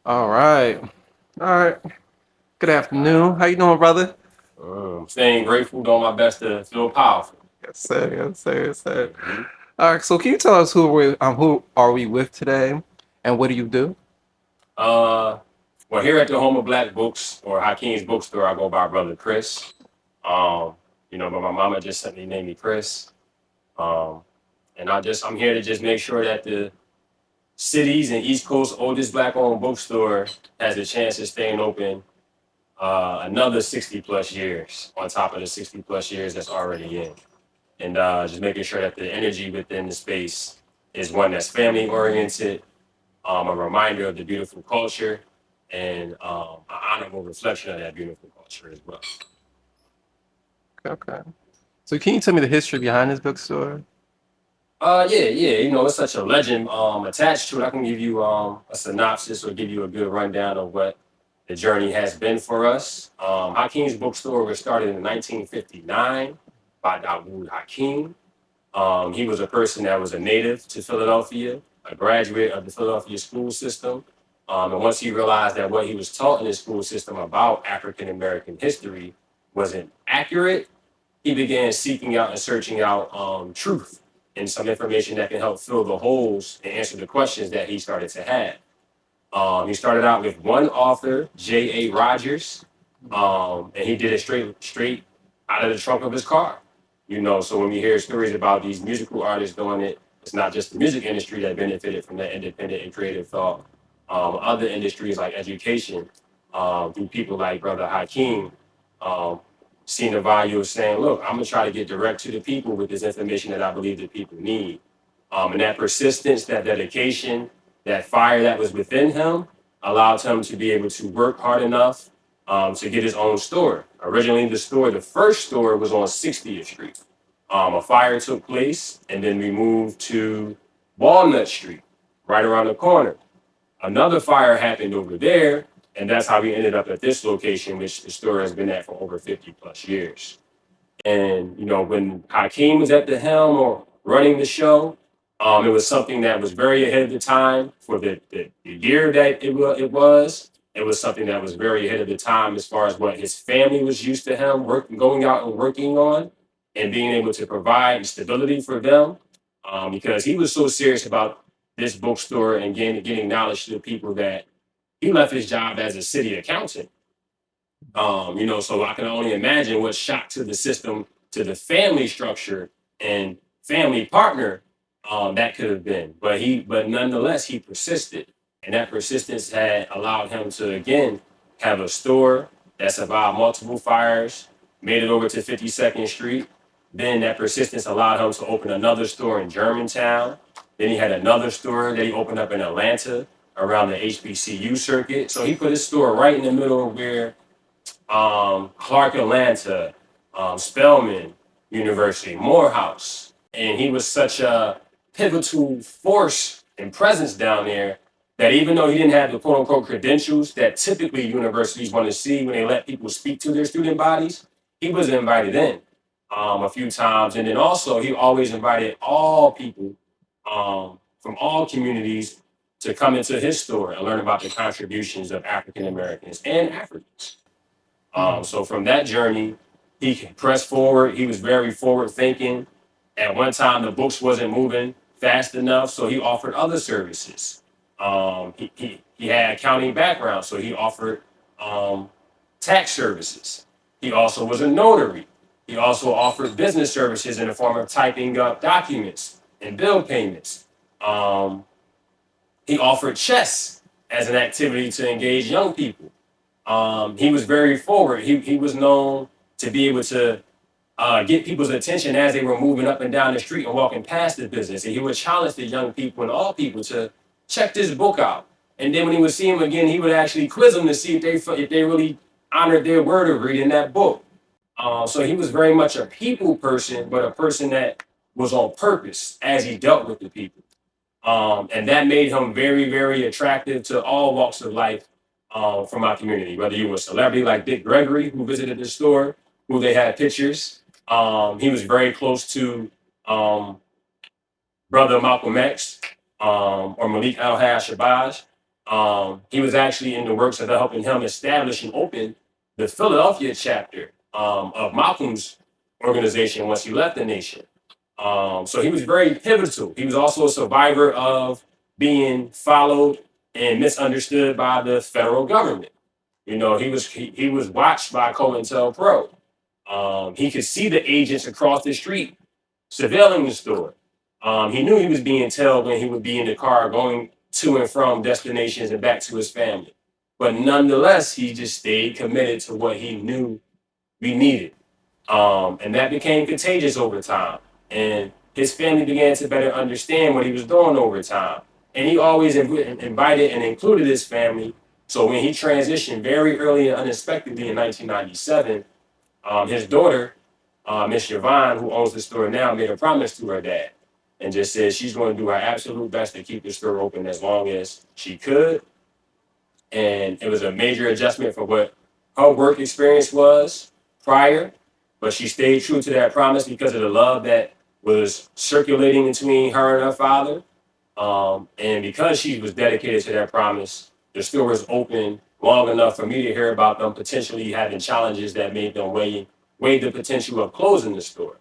All right. All right. Good afternoon. How you doing, brother? Staying grateful, doing my best to feel powerful. Yes, sir. Yes, sir. Yes, sir. hmm All right. So, can you tell us who are we with today, and what do you do? Uh, well, here at the home of Black Books or Hakim's Bookstore, I go by Brother Chris. Um, but my mama just simply named me Chris. Um, and I'm here to just make sure that the city's and East Coast oldest Black-owned bookstore has a chance of staying open another 60 plus years on top of the 60 plus years that's already in. And just making sure that the energy within the space is one that's family oriented, a reminder of the beautiful culture, and an honorable reflection of that beautiful culture as well. Okay. So, can you tell me the history behind this bookstore? Yeah. It's such a legend attached to it. I can give you a synopsis or give you a good rundown of what the journey has been for us. Hakim's Bookstore was started in 1959 by Dawood Hakim. He was a person that was a native to Philadelphia, a graduate of the Philadelphia school system. And once he realized that what he was taught in the school system about African American history wasn't accurate, he began seeking out and searching out truth and some information that can help fill the holes and answer the questions that he started to have. He started out with one author, J.A. Rogers, and he did it straight out of the trunk of his car. So when we hear stories about these musical artists doing it, it's not just the music industry that benefited from that independent and creative thought. Other industries like education, through people like Brother Hakeem, um, seen the value of saying, look, I'm gonna try to get direct to the people with this information that I believe that people need. And that persistence, that dedication, that fire that was within him allowed him to be able to work hard enough to get his own store. Originally, the first store was on 60th Street. A fire took place, and then we moved to Walnut Street, right around the corner. Another fire happened over there, and that's how we ended up at this location, which the store has been at for over 50 plus years. And when Hakeem was at the helm or running the show, it was something that was very ahead of the time for the year that it was. It was something that was very ahead of the time as far as what his family was used to him going out and working on and being able to provide stability for them. Because he was so serious about this bookstore and getting knowledge to the people that he left his job as a city accountant. So I can only imagine what shock to the system, to the family structure and family partner that could have been. But nonetheless, he persisted, and that persistence had allowed him to again have a store that survived multiple fires, made it over to 52nd Street. Then that persistence allowed him to open another store in Germantown. Then he had another store that he opened up in Atlanta around the HBCU circuit. So he put his store right in the middle of where Clark Atlanta, Spelman University, Morehouse. And he was such a pivotal force and presence down there that even though he didn't have the quote unquote credentials that typically universities want to see when they let people speak to their student bodies, he was invited in a few times. And then also, he always invited all people from all communities to come into his store and learn about the contributions of African Americans and Africans. So from that journey, he pressed forward. He was very forward thinking. At one time, the books wasn't moving fast enough, so he offered other services. He had accounting background, so he offered um, tax services. He also was a notary. He also offered business services in the form of typing up documents and bill payments. Um, he offered chess as an activity to engage young people. He was very forward. He was known to be able to get people's attention as they were moving up and down the street and walking past the business. And he would challenge the young people and all people to check this book out. And then when he would see him again, he would actually quiz them to see if they really honored their word of reading that book. So he was very much a people person, but a person that was on purpose as he dealt with the people. And that made him very, very attractive to all walks of life from our community. Whether you were a celebrity like Dick Gregory, who visited the store, who they had pictures. He was very close to brother Malcolm X or Malik Al Shabazz. He was actually in the works of helping him establish and open the Philadelphia chapter of Malcolm's organization once he left the nation. So he was very pivotal. He was also a survivor of being followed and misunderstood by the federal government. You know, he was watched by COINTELPRO. He could see the agents across the street surveilling the store. He knew he was being tailed when he would be in the car going to and from destinations and back to his family. But nonetheless, he just stayed committed to what he knew we needed. And that became contagious over time. And his family began to better understand what he was doing over time. And he always invited and included his family. So when he transitioned very early and unexpectedly in 1997, his daughter, Miss Yvonne, who owns the store now, made a promise to her dad and just said she's going to do her absolute best to keep the store open as long as she could. And it was a major adjustment for what her work experience was prior, but she stayed true to that promise because of the love that was circulating between her and her father. And because she was dedicated to that promise, the store was open long enough for me to hear about them potentially having challenges that made them weigh the potential of closing the store.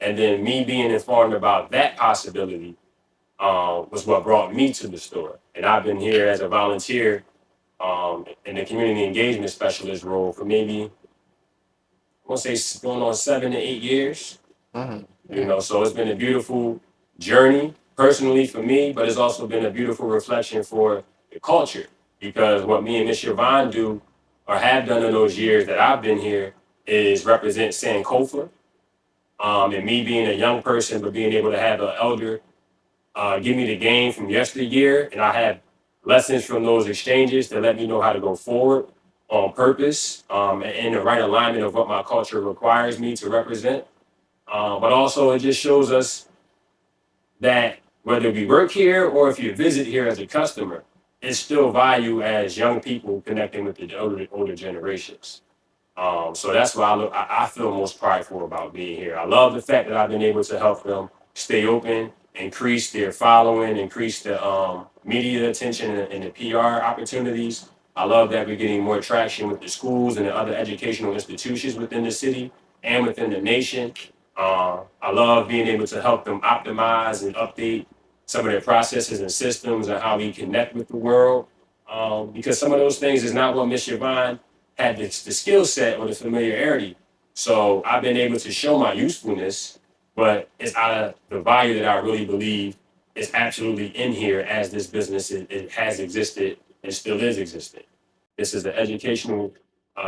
And then me being informed about that possibility was what brought me to the store. And I've been here as a volunteer in the community engagement specialist role for maybe, I want to say, going on 7 to 8 years. You know, so it's been a beautiful journey personally for me, but it's also been a beautiful reflection for the culture because what me and Miss Yvonne do or have done in those years that I've been here is represent Sankofa. And me being a young person, but being able to have an elder give me the game from yesteryear, and I have lessons from those exchanges to let me know how to go forward on purpose and in the right alignment of what my culture requires me to represent. But also, it just shows us that whether we work here or if you visit here as a customer, it's still value as young people connecting with the older generations. So that's why I feel most prideful about being here. I love the fact that I've been able to help them stay open, increase their following, increase the media attention and the PR opportunities. I love that we're getting more traction with the schools and the other educational institutions within the city and within the nation. I love being able to help them optimize and update some of their processes and systems and how we connect with the world. Because some of those things is not what Miss Yvonne had the skill set or the familiarity. So I've been able to show my usefulness, but it's out of the value that I really believe is absolutely in here as this business it has existed and still is existing. This is an educational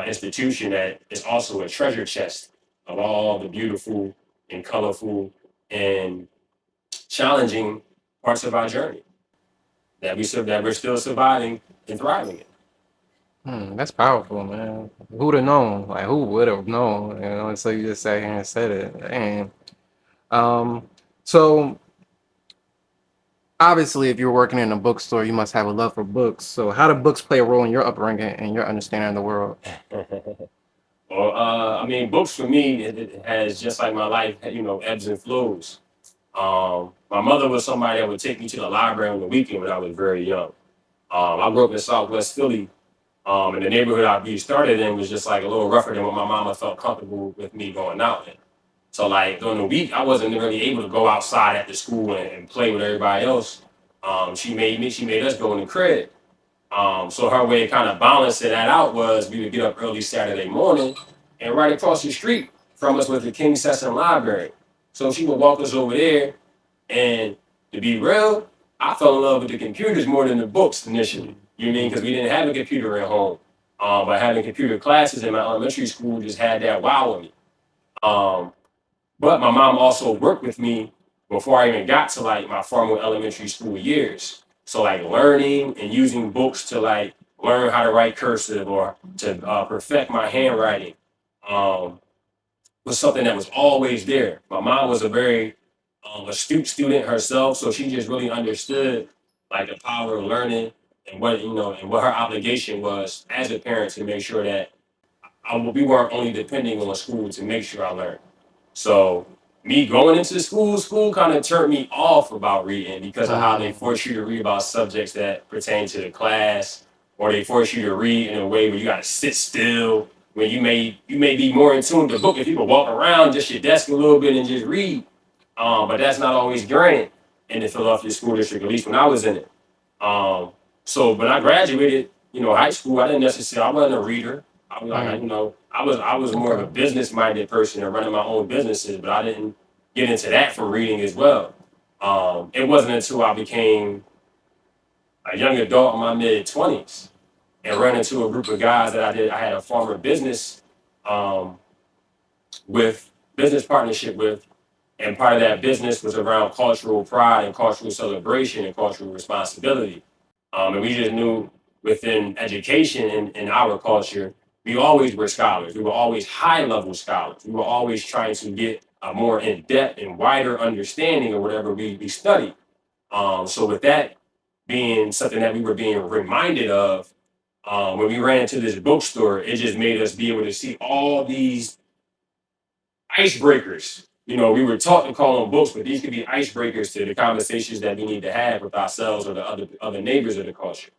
institution that is also a treasure chest of all the beautiful and colorful and challenging parts of our journey that we're still surviving and thriving in. That's powerful, man. Who'd have known? Like, who would have known? You know, and so you just sat here and said it. And um, so obviously, if you're working in a bookstore, you must have a love for books. So, how do books play a role in your upbringing and your understanding of the world? Well, I mean, books for me, it has just like my life, you know, ebbs and flows. My mother was somebody that would take me to the library on the weekend when I was very young. I grew up in Southwest Philly, and the neighborhood we started in was just like a little rougher than what my mama felt comfortable with me going out in. So like during the week, I wasn't really able to go outside at the school and play with everybody else. She made us go in the crib. So her way of kind of balancing that out was we would get up early Saturday morning, and right across the street from us was the King Sessom Library. So she would walk us over there, and to be real, I fell in love with the computers more than the books initially. You know what I mean? Because we didn't have a computer at home. But having computer classes in my elementary school just had that wow on me. Um, but my mom also worked with me before I even got to like my formal elementary school years. So like learning and using books to like learn how to write cursive or to perfect my handwriting um, was something that was always there. My mom was a very astute student herself, so she just really understood like the power of learning and what you know and what her obligation was as a parent to make sure that we weren't only depending on school to make sure I learned. So me going into school kind of turned me off about reading because of how they Mm, force you to read about subjects that pertain to the class, or they force you to read in a way where you got to sit still, when you may be more in tune with the book if you could walk around just your desk a little bit and just read. But that's not always granted in the Philadelphia school district, at least when I was in it. Um, so when I graduated, high school, I didn't necessarily, I wasn't a reader. I was like, mm, I was more of a okay. business minded person and running my own businesses, but I didn't get into that from reading as well. It wasn't until I became a young adult in my mid 20s and ran into a group of guys that I had a farmer business um, with, business partnership with, and part of that business was around cultural pride and cultural celebration and cultural responsibility. And we just knew within education in our culture, we always were scholars. We were always high level scholars. We were always trying to get a more in depth and wider understanding of whatever we studied. So with that being something that we were being reminded of, when we ran into this bookstore, it just made us be able to see all these icebreakers. We were taught to call them books, but these could be icebreakers to the conversations that we need to have with ourselves or the other neighbors of the culture.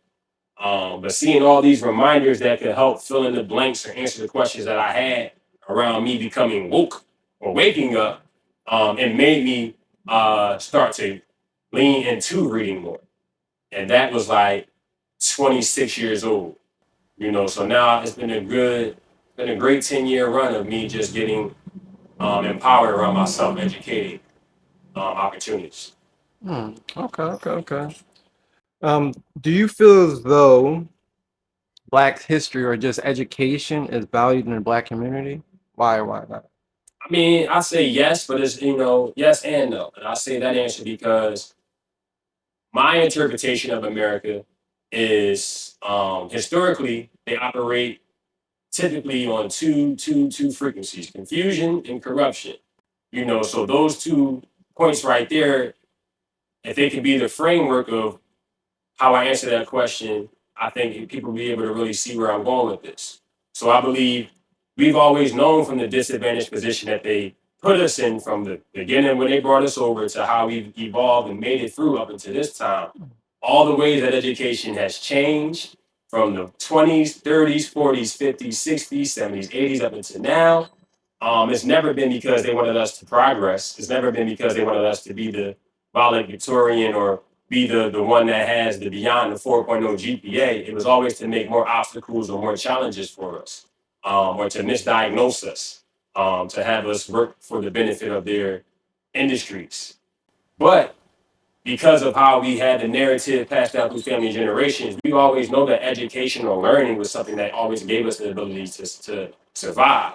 But seeing all these reminders that could help fill in the blanks or answer the questions that I had around me becoming woke or waking up, it made me start to lean into reading more. And that was like 26 years old. So now been a great 10-year run of me just getting empowered around myself, educating opportunities. Okay, okay, okay. Um, do you feel as though Black history or just education is valued in the Black community? Why or why not? I mean, I say yes, but it's yes and no. And I say that answer because my interpretation of America is historically they operate typically on two frequencies: confusion and corruption. So those 2 points right there, if they can be the framework of how I answer that question, I think people will be able to really see where I'm going with this. So I believe we've always known from the disadvantaged position that they put us in from the beginning when they brought us over to how we've evolved and made it through up until this time. All the ways that education has changed from the 20s, 30s, 40s, 50s, 60s, 70s, 80s up until now. It's never been because they wanted us to progress. It's never been because they wanted us to be the valedictorian or be the one that has the beyond the 4.0 GPA. It was always to make more obstacles or more challenges for us, or to misdiagnose us, to have us work for the benefit of their industries. But because of how we had the narrative passed down through family generations, we always know that education or learning was something that always gave us the ability to survive.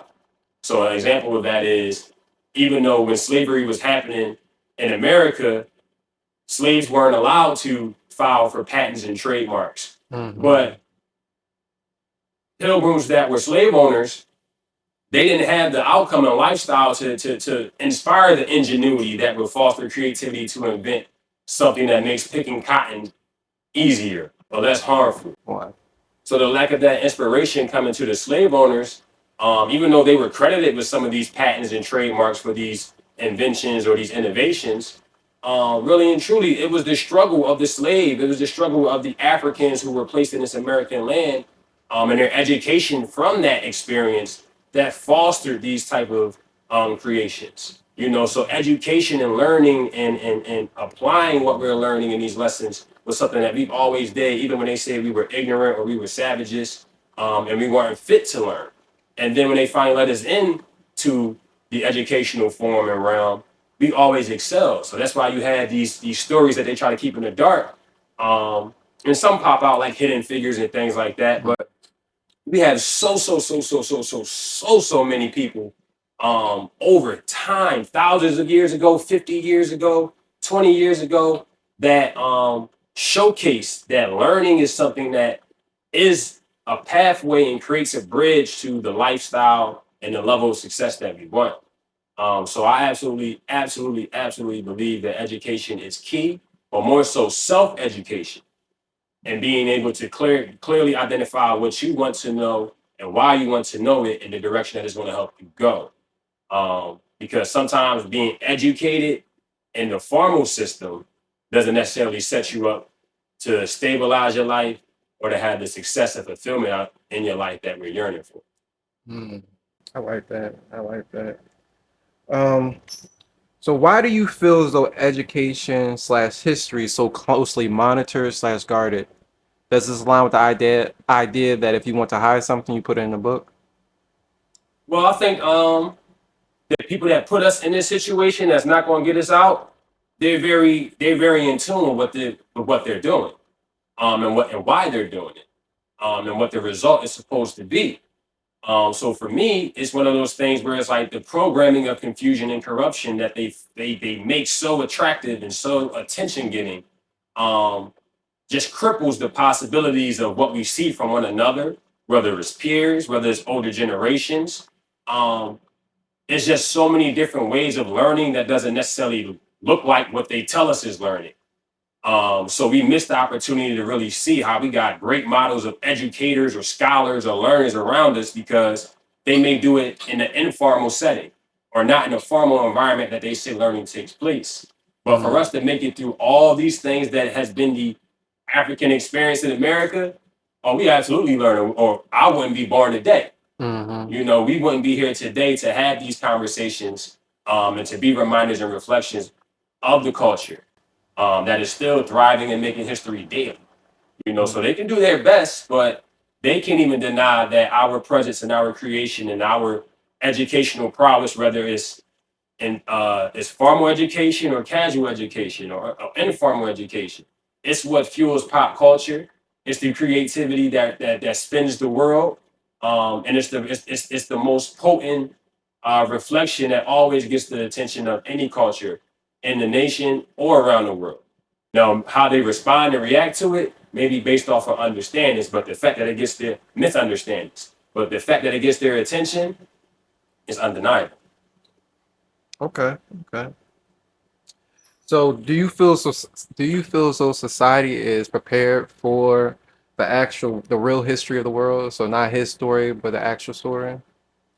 So an example of that is, even though when slavery was happening in America, slaves weren't allowed to file for patents and trademarks. Mm-hmm. But pilgrims that were slave owners, they didn't have the outcome and lifestyle to inspire the ingenuity that would foster creativity to invent something that makes picking cotton easier or less harmful. Why? So the lack of that inspiration coming to the slave owners, even though they were credited with some of these patents and trademarks for these inventions or these innovations, really and truly, it was the struggle of the slave. It was the struggle of the Africans who were placed in this American land, and their education from that experience that fostered these type of creations. So education and learning and applying what we're learning in these lessons was something that we've always did, even when they say we were ignorant or we were savages, and we weren't fit to learn. And then when they finally let us in to the educational form and realm, we always excel. So that's why you had these stories that they try to keep in the dark. And some pop out like hidden figures and things like that. Mm-hmm. But we have so many people over time, thousands of years ago, 50 years ago, 20 years ago, that showcase that learning is something that is a pathway and creates a bridge to the lifestyle and the level of success that we want. So I absolutely believe that education is key, but more so self-education and being able to clearly identify what you want to know and why you want to know it in the direction that is going to help you go. because sometimes being educated in the formal system doesn't necessarily set you up to stabilize your life or to have the success and fulfillment in your life that we're yearning for. Mm, I like that. I like that. Um, so why do you feel as though education slash history is so closely monitored slash guarded? Does this align with the idea that if you want to hide something, you put it in a book? Well, I think the people that put us in this situation that's not going to get us out, they're very in tune with what they're doing, and why they're doing it, and what the result is supposed to be. So for me, it's one of those things where it's like the programming of confusion and corruption that they make so attractive and so attention getting, um, just cripples the possibilities of what we see from one another, whether it's peers, whether it's older generations. Um, it's just so many different ways of learning that doesn't necessarily look like what they tell us is learning. So we missed the opportunity to really see how we got great models of educators or scholars or learners around us because they may do it in an informal setting or not in a formal environment that they say learning takes place. But for Mm-hmm. us to make it through all these things that has been the African experience in America, oh, we absolutely learn, or I wouldn't be born today. Mm-hmm. We wouldn't be here today to have these conversations, and to be reminders and reflections of the culture, that is still thriving and making history daily. So they can do their best, but they can't even deny that our presence and our creation and our educational prowess, whether it's formal education or casual education or informal education, it's what fuels pop culture. It's the creativity that spins the world, and it's the most potent reflection that always gets the attention of any culture in the nation or around the world. Now, how they respond and react to it may be based off of understandings, but the fact that it gets their misunderstandings, but the fact that it gets their attention is undeniable. Okay. Okay. So do you feel so society is prepared for the real history of the world? So not his story, but the actual story?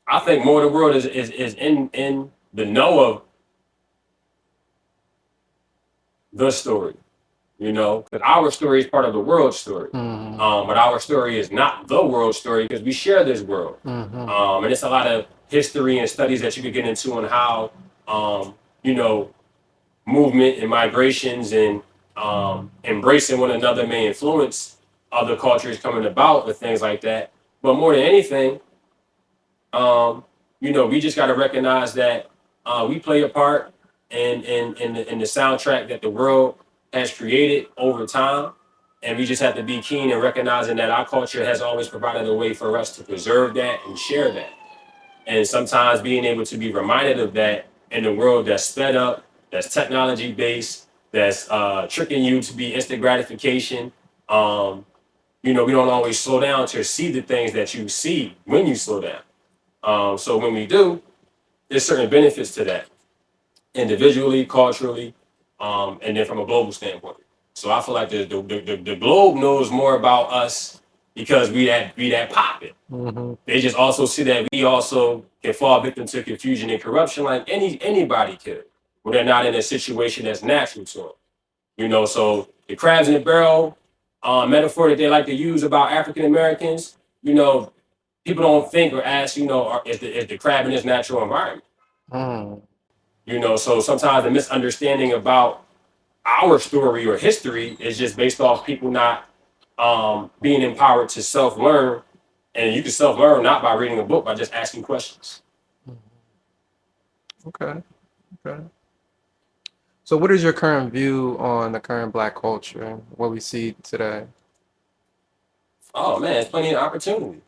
I think more of the world is in the know of the story, because our story is part of the world story. Mm-hmm. But our story is not the world story because we share this world. Mm-hmm. And it's a lot of history and studies that you could get into on how, you know, movement and migrations and embracing one another may influence other cultures coming about and things like that. But more than anything, um, we just got to recognize that we play a part in the soundtrack that the world has created over time. And we just have to be keen and recognizing that our culture has always provided a way for us to preserve that and share that. And sometimes being able to be reminded of that in a world that's sped up, that's technology based, that's tricking you to be instant gratification. We don't always slow down to see the things that you see when you slow down. So when we do, there's certain benefits to that, individually, culturally, and then from a global standpoint. So I feel like the globe knows more about us because we that popping. Mm-hmm. They just also see that we also can fall victim to confusion and corruption like anybody could when they're not in a situation that's natural to them. So the crabs in the barrel metaphor that they like to use about African Americans, people don't think or ask, is the crab in its natural environment? Mm-hmm. So sometimes the misunderstanding about our story or history is just based off people not being empowered to self learn. And you can self learn not by reading a book, by just asking questions. Okay. Okay. So what is your current view on the current Black culture, what we see today? Oh man, there's plenty of opportunity.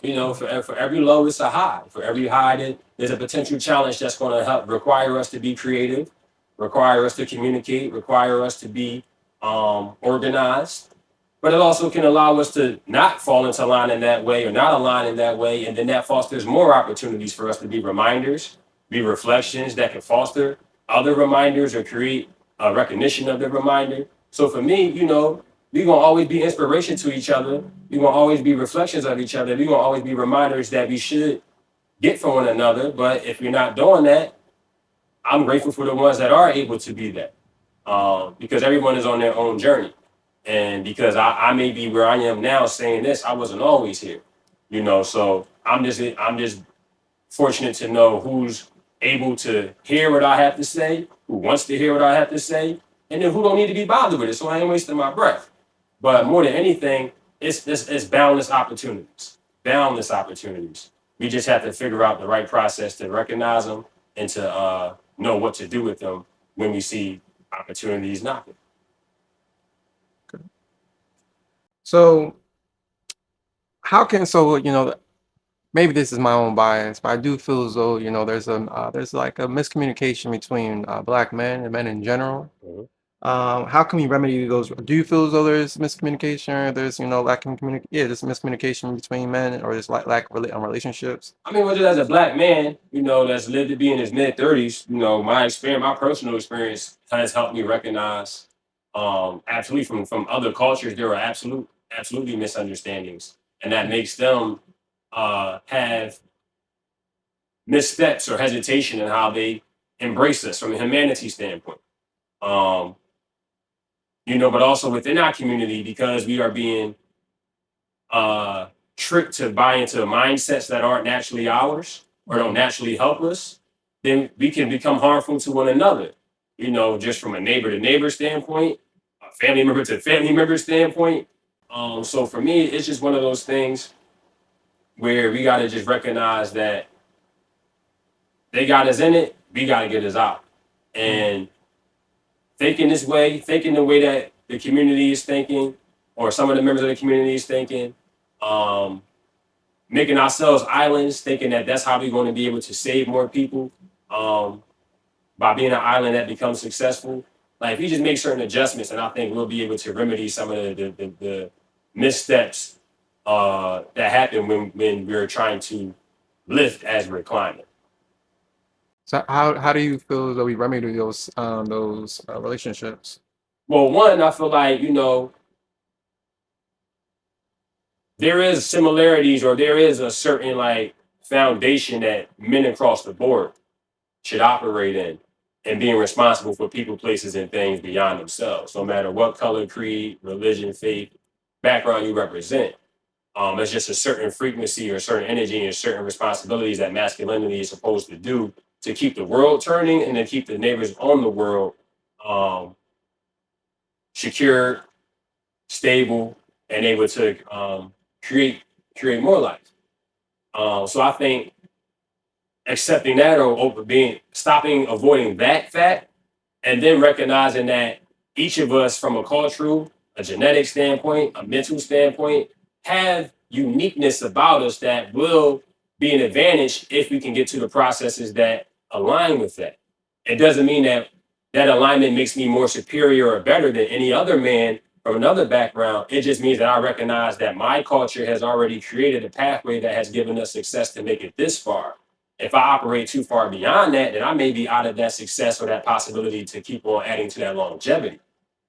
For every low, it's a high. For every high, there's a potential challenge that's going to help require us to be creative, require us to communicate, require us to be organized. But it also can allow us to not fall into line in that way or not align in that way. And then that fosters more opportunities for us to be reminders, be reflections that can foster other reminders or create a recognition of the reminder. So for me, we're going to always be inspiration to each other. We're going to always be reflections of each other. We're going to always be reminders that we should get from one another. But if we're not doing that, I'm grateful for the ones that are able to be that, because everyone is on their own journey. And because I may be where I am now saying this, I wasn't always here, so I'm just fortunate to know who's able to hear what I have to say, who wants to hear what I have to say, and then who don't need to be bothered with it, so I ain't wasting my breath. But more than anything, it's boundless opportunities, boundless opportunities. We just have to figure out the right process to recognize them and to know what to do with them when we see opportunities knocking. So maybe this is my own bias, but I do feel as though there's like a miscommunication between black men and men in general. Mhm. How can we remedy those? Do you feel as though there's miscommunication, or there's there's miscommunication between men, or there's lack of relationships? I mean, just as a black man, that's lived to be in his mid 30s, my experience, my personal experience has helped me recognize, absolutely from other cultures, there are absolutely misunderstandings, and that makes them have missteps or hesitation in how they embrace us from a humanity standpoint. Um, but also within our community, because we are being uh, tricked to buy into mindsets that aren't naturally ours or don't naturally help us, then we can become harmful to one another. Just from a neighbor to neighbor standpoint, a family member to family member standpoint. So for me, it's just one of those things where we got to just recognize that they got us in it, we got to get us out. And thinking the way that the community is thinking, or some of the members of the community is thinking, um, making ourselves islands, thinking that that's how we're going to be able to save more people, um, by being an island that becomes successful. Like, if we just make certain adjustments, and I think we'll be able to remedy some of the missteps that happen when we're trying to lift as we're climbing. So how do you feel as though we remedy those relationships? Well, one, I feel like, there is similarities, or there is a certain like foundation that men across the board should operate in, and being responsible for people, places, and things beyond themselves, no matter what color, creed, religion, faith, background you represent. It's just a certain frequency or certain energy and certain responsibilities that masculinity is supposed to do to keep the world turning and to keep the neighbors on the world um, secure, stable, and able to create create more life. So I think accepting that, or being stopping avoiding that fact, and then recognizing that each of us, from a cultural, a genetic standpoint, a mental standpoint, have uniqueness about us that will be an advantage if we can get to the processes that align with that. It doesn't mean that that alignment makes me more superior or better than any other man from another background. It just means that I recognize that my culture has already created a pathway that has given us success to make it this far. If I operate too far beyond that, then I may be out of that success or that possibility to keep on adding to that longevity.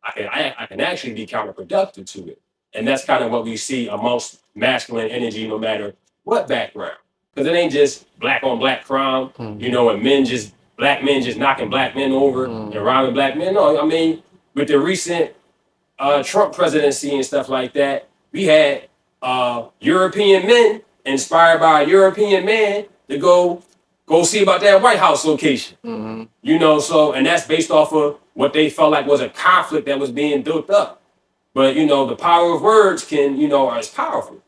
I can actually be counterproductive to it. And that's kind of what we see amongst masculine energy, no matter what background. Because it ain't just black on black crime, and black men just knocking black men over and robbing black men. No, I mean, with the recent Trump presidency and stuff like that, we had European men inspired by a European man to go see about that White House location. So, and that's based off of what they felt like was a conflict that was being built up. But the power of words is powerful.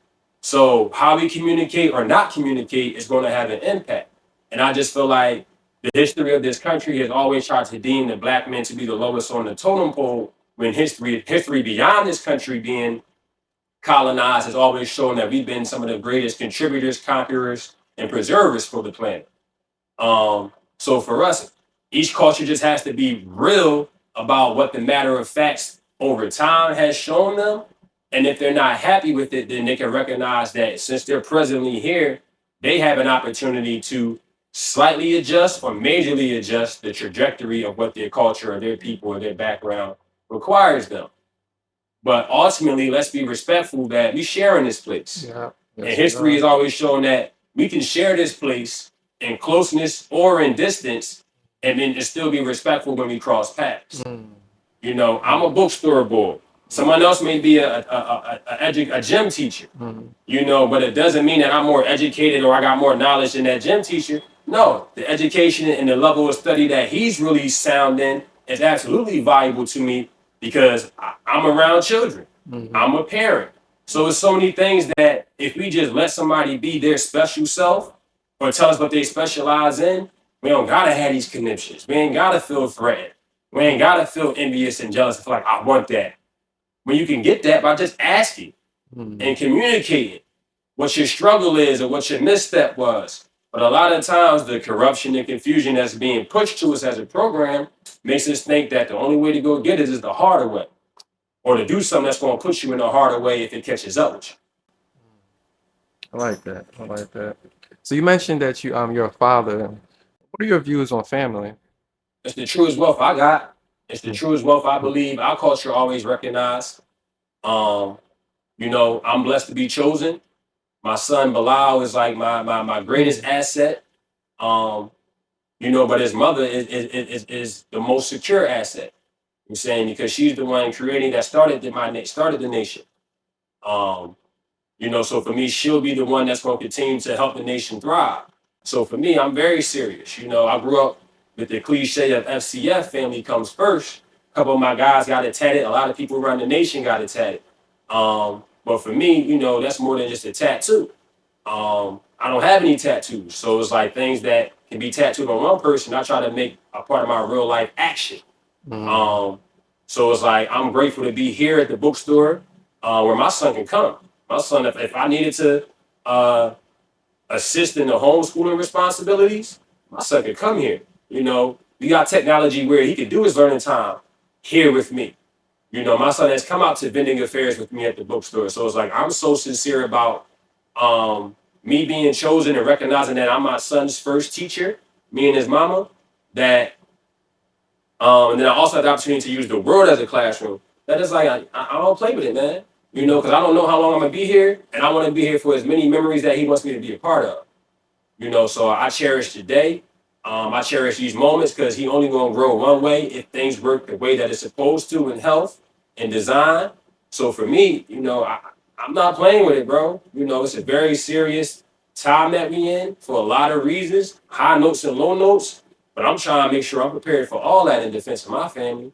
So how we communicate or not communicate is going to have an impact. And I just feel like the history of this country has always tried to deem the black men to be the lowest on the totem pole, when history beyond this country being colonized has always shown that we've been some of the greatest contributors, conquerors, and preservers for the planet. So for us, each culture just has to be real about what the matter of facts over time has shown them. And if they're not happy with it, then they can recognize that since they're presently here, they have an opportunity to slightly adjust or majorly adjust the trajectory of what their culture or their people or their background requires them. But ultimately, let's be respectful that we share in this place. Yeah. And history has always shown that we can share this place in closeness or in distance, and then to still be respectful when we cross paths. Mm, You know, I'm a bookstore boy. Someone else may be a gym teacher, mm, you know, but it doesn't mean that I'm more educated or I got more knowledge than that gym teacher. No, the education and the level of study that he's really sound in is absolutely valuable to me because I'm around children. mm, I'm a parent. So it's so many things that if we just let somebody be their special self or tell us what they specialize in, we don't gotta have these conniptions. We ain't gotta feel threatened. We ain't gotta feel envious and jealous and feel like I want that. When you can get that by just asking mm. and communicating what your struggle is or what your misstep was. But a lot of times, the corruption and confusion that's being pushed to us as a program makes us think that the only way to go get it is the harder way, or to do something that's going to push you in a harder way if it catches up with you. I like that. I like that. So you mentioned that you're a father. What are your views on family? It's the truest wealth I got. It's the Mm, truest wealth I believe our culture always recognized. Um, you know, I'm blessed to be chosen. My son Bilal is like my greatest mm, asset. Um, you know, but his mother is the most secure asset. I'm saying because she's the one creating that started the nation. Um, you know, so for me, she'll be the one that's going to continue to help the nation thrive. So for me, I'm very serious. You know, I grew up with the cliche of FCF, family comes first. A couple of my guys got it tatted. A lot of people around the nation got it tatted. But for me, you know, that's more than just a tattoo. I don't have any tattoos. So it's like things that can be tattooed on one person, I try to make a part of my real life action. mm, Um, so it's like I'm grateful to be here at the bookstore where my son can come. My son, if I needed to uh, assist in the homeschooling responsibilities, my son could come here. You know, we got technology where he could do his learning time here with me. You know, my son has come out to vending affairs with me at the bookstore. So it's like I'm so sincere about me being chosen and recognizing that I'm my son's first teacher, me and his mama, that and then I also had the opportunity to use the world as a classroom. That is like I don't play with it, man. You know, because I don't know how long I'm gonna be here, and I want to be here for as many memories that he wants me to be a part of. You know, so I cherish today. I cherish these moments because he only gonna grow one way if things work the way that it's supposed to in health and design. So for me, you know, I'm not playing with it, bro. You know, it's a very serious time that we in for a lot of reasons, high notes and low notes. But I'm trying to make sure I'm prepared for all that in defense of my family,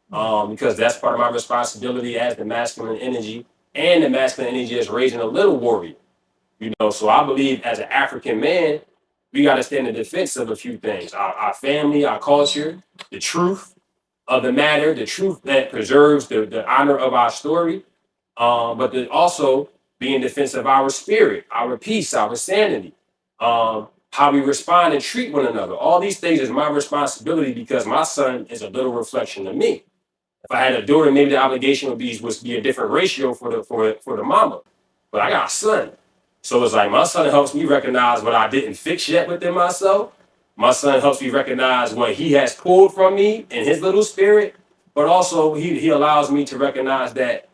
because that's part of my responsibility as the masculine energy and the masculine energy as raising a little warrior. You know, so I believe as an African man, we got to stand in defense of a few things: our family, our culture, the truth of the matter, the truth that preserves the honor of our story, but to also be in defense of our spirit, our peace, our sanity, how we respond and treat one another. All these things is my responsibility because my son is a little reflection of me. If I had a daughter, maybe the obligation would be a different ratio for the mama. But I got a son. So it's like my son helps me recognize what I didn't fix yet within myself. My son helps me recognize what he has pulled from me in his little spirit. But also he allows me to recognize that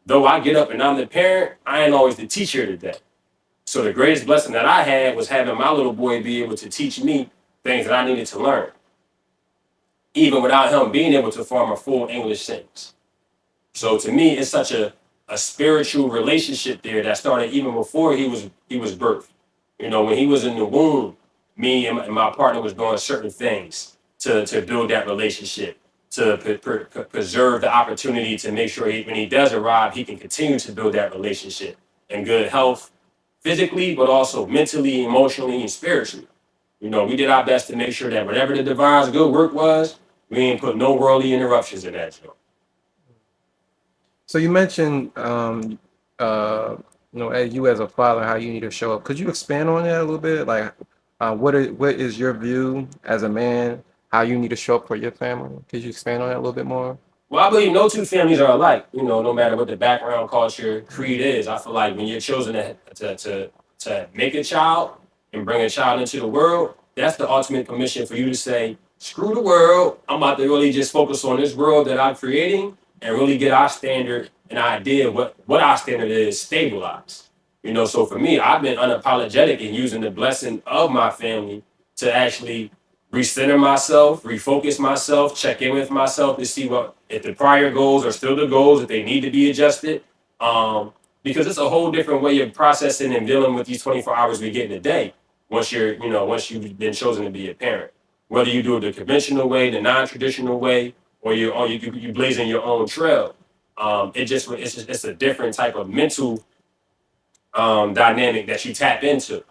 though I get up and I'm the parent, I ain't always the teacher today. So the greatest blessing that I had was having my little boy be able to teach me things that I needed to learn, even without him being able to form a full English sentence. So to me, it's such a spiritual relationship there that started even before he was birthed. You know, when he was in the womb, me and my partner was doing certain things to build that relationship, to preserve the opportunity to make sure when he does arrive, he can continue to build that relationship in good health, physically, but also mentally, emotionally, and spiritually. You know, we did our best to make sure that whatever the divine's good work was, we ain't put no worldly interruptions in that joint. So you mentioned, as you as a father, how you need to show up. Could you expand on that a little bit? Like, what is your view as a man? How you need to show up for your family? Could you expand on that a little bit more? Well, I believe no two families are alike. You know, no matter what the background, culture, creed is. I feel like when you're chosen to make a child and bring a child into the world, that's the ultimate permission for you to say, screw the world. I'm about to really just focus on this world that I'm creating and really get our standard and idea of what our standard is stabilized. You know, so for me, I've been unapologetic in using the blessing of my family to actually recenter myself, refocus myself, check in with myself to see what if the prior goals are still the goals, if they need to be adjusted. Um, because it's a whole different way of processing and dealing with these 24 hours we get in a day once once you've been chosen to be a parent. Whether you do it the conventional way, the non-traditional way, or you blazing your own trail. It's a different type of mental dynamic that you tap into.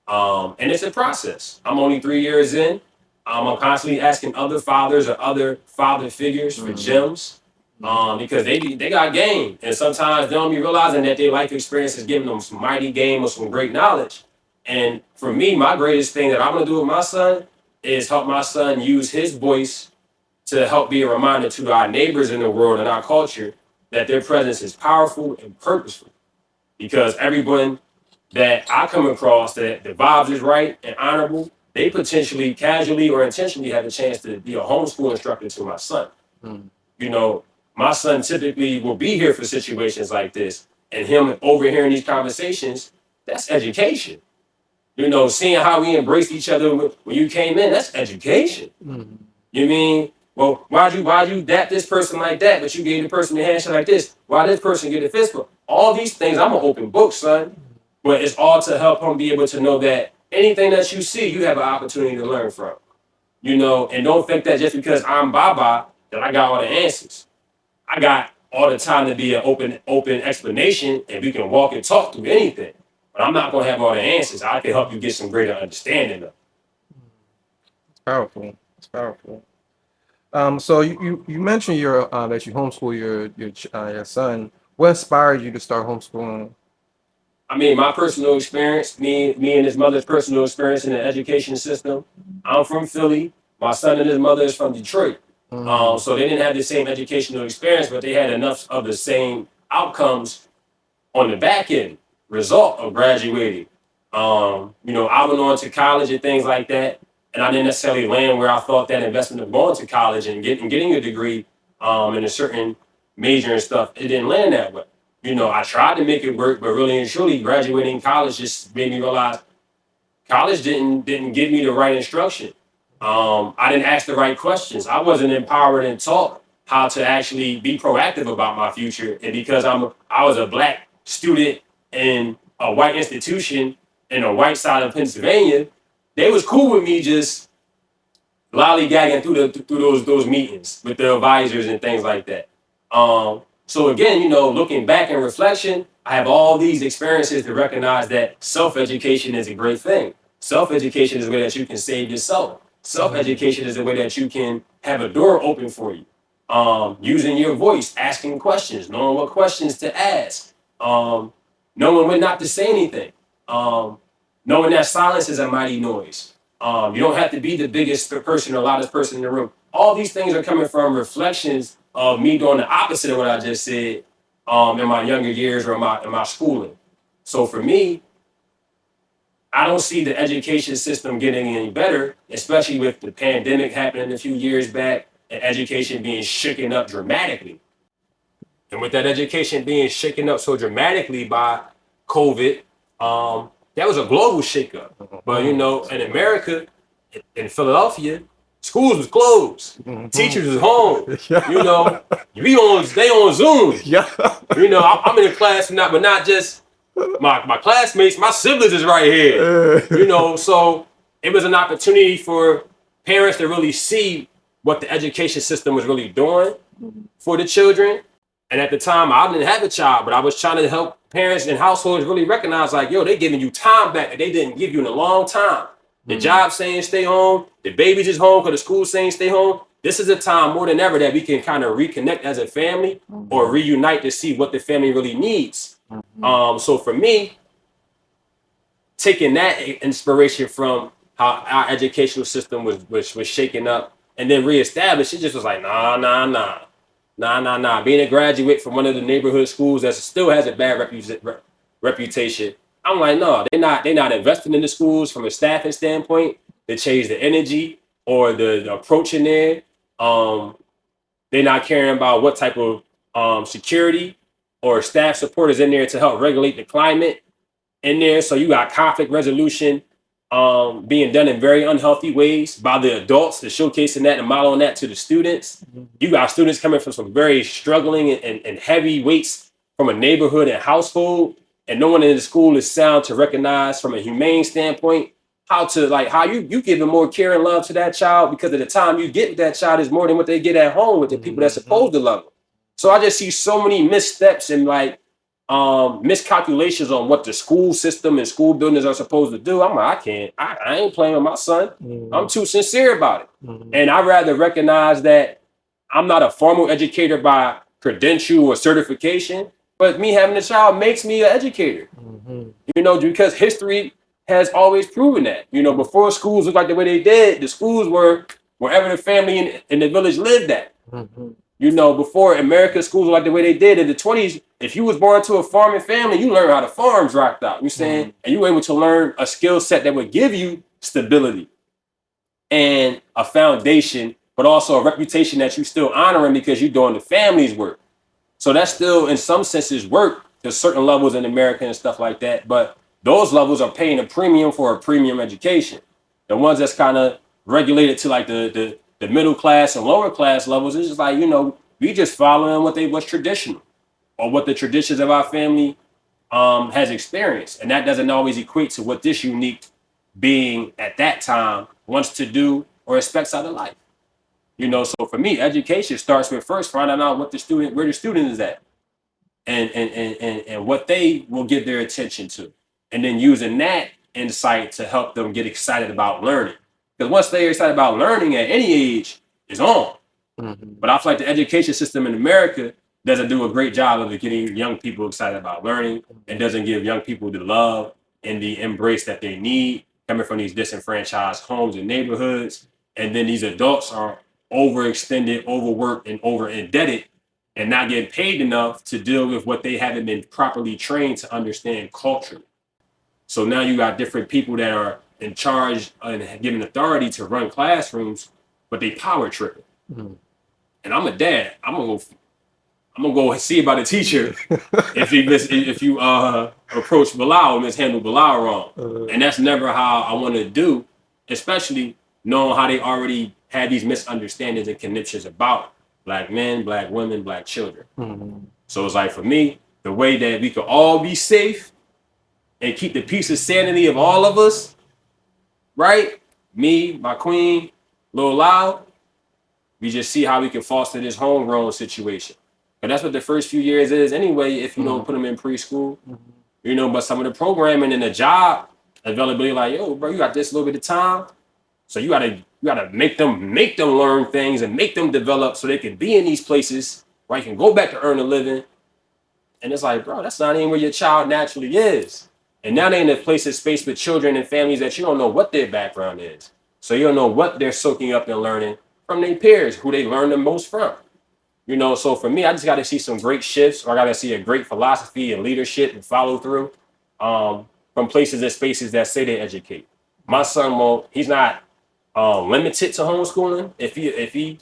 And it's a process. I'm only 3 years in. I'm constantly asking other fathers or other father figures for gems because they got game. And sometimes they don't be realizing that their life experience is giving them some mighty game or some great knowledge. And for me, my greatest thing that I'm going to do with my son is help my son use his voice to help be a reminder to our neighbors in the world and our culture that their presence is powerful and purposeful. Because everyone that I come across that the vibes is right and honorable, they potentially, casually, or intentionally have a chance to be a homeschool instructor to my son. Mm. You know, my son typically will be here for situations like this, and him overhearing these conversations, that's education. You know, seeing how we embraced each other when you came in, that's education. Mm. You mean, well, why'd you dap this person like that, but you gave the person a handshake like this? Why this person get a fist bump? All these things, I'm an open book, son. But it's all to help him be able to know that anything that you see, you have an opportunity to learn from. You know, and don't think that just because I'm Baba that I got all the answers. I got all the time to be an open explanation, and we can walk and talk through anything. But I'm not gonna have all the answers. I can help you get some greater understanding of. It's powerful. It's powerful. So you mentioned your that you homeschool your son. What inspired you to start homeschooling? I mean, my personal experience, me and his mother's personal experience in the education system. I'm from Philly. My son and his mother is from Detroit. Mm. So they didn't have the same educational experience, but they had enough of the same outcomes on the back end result of graduating. I went on to college and things like that, and I didn't necessarily land where I thought that investment of going to college and getting a degree in a certain major and stuff. It didn't land that way. I tried to make it work, but really and truly, graduating college just made me realize college didn't give me the right instruction. I didn't ask the right questions. I wasn't empowered and taught how to actually be proactive about my future. And because I was a black student in a white institution in a white side of Pennsylvania, they was cool with me just lollygagging through those meetings with the advisors and things like that. So again, looking back in reflection, I have all these experiences to recognize that self-education is a great thing. Self-education is a way that you can save yourself. Self-education is a way that you can have a door open for you. Using your voice, asking questions, knowing what questions to ask, knowing when not to say anything, knowing that silence is a mighty noise. You don't have to be the biggest person or loudest person in the room. All these things are coming from reflections of me doing the opposite of what I just said in my younger years or in my schooling. So for me, I don't see the education system getting any better, especially with the pandemic happening a few years back and education being shaken up dramatically. And with that education being shaken up so dramatically by COVID, that was a global shakeup. But in America, in Philadelphia, schools was closed. Teachers was home. Yeah. Stay on Zoom. Yeah. I'm in a class but not just my classmates, my siblings is right here. So it was an opportunity for parents to really see what the education system was really doing for the children. And at the time, I didn't have a child, but I was trying to help parents and households really recognize, like, yo, they giving you time back that they didn't give you in a long time. The job saying stay home, the baby's is home because the school saying stay home. This is a time more than ever that we can kind of reconnect as a family or reunite to see what the family really needs. So for me, taking that inspiration from how our educational system was shaken up and then reestablished, it just was like, nah. Being a graduate from one of the neighborhood schools that still has a bad reputation, I'm like, no, they're not investing in the schools from a staffing standpoint to change the energy or the approach in there. They're not caring about what type of security or staff support is in there to help regulate the climate in there. So you got conflict resolution being done in very unhealthy ways by the adults, to showcasing that and modeling that to the students. You got students coming from some very struggling and heavy weights from a neighborhood and household, and no one in the school is sound to recognize from a humane standpoint how you giving more care and love to that child, because at the time you get with that child is more than what they get at home with the people that's supposed to love them. So I just see so many missteps and miscalculations on what the school system and school buildings are supposed to do. I'm like, I ain't playing with my son. I'm too sincere about it. And I rather recognize that I'm not a formal educator by credential or certification, but me having a child makes me an educator. Because history has always proven that. Before schools looked like the way they did, the schools were wherever the family in the village lived at. Before America, schools were like the way they did in the 20s. If you was born to a farming family, you learned how the farms rocked out. You saying, and you were able to learn a skill set that would give you stability and a foundation, but also a reputation that you still honoring because you're doing the family's work. So that's still, in some senses, work to certain levels in America and stuff like that. But those levels are paying a premium for a premium education. The ones that's kind of regulated to like the middle class and lower class levels, it's just like, we just following what's traditional or what the traditions of our family has experienced. And that doesn't always equate to what this unique being at that time wants to do or expects out of life. So for me, education starts with first finding out where the student is at and what they will give their attention to. And then using that insight to help them get excited about learning. Because once they're excited about learning at any age, it's on. But I feel like the education system in America doesn't do a great job of getting young people excited about learning, and doesn't give young people the love and the embrace that they need coming from these disenfranchised homes and neighborhoods. And then these adults are overextended, overworked, and over indebted, and not getting paid enough to deal with what they haven't been properly trained to understand culturally. So now you got different people that are in charge and given authority to run classrooms, but they power tripping. And I'm a dad. I'm gonna go see about a teacher if you approach Bilal and mishandle Bilal wrong. And that's never how I want to do, especially knowing how they already had these misunderstandings and conniptions about black men, black women, black children. So it's like, for me, the way that we could all be safe and keep the peace and sanity of all of us, right? Me, my queen, Lil Lau, we just see how we can foster this homegrown situation. And that's what the first few years is anyway, if you don't put them in preschool. But some of the programming and the job availability, like, yo, bro, you got this little bit of time. So you gotta make them learn things and make them develop so they can be in these places where you can go back to earn a living. And it's like, bro, that's not even where your child naturally is. And now they're in a place of space with children and families that you don't know what their background is. So you don't know what they're soaking up and learning from their peers, who they learn the most from. So for me, I just got to see some great shifts, or I got to see a great philosophy and leadership and follow through from places and spaces that say they educate. My son he's not limited to homeschooling. If he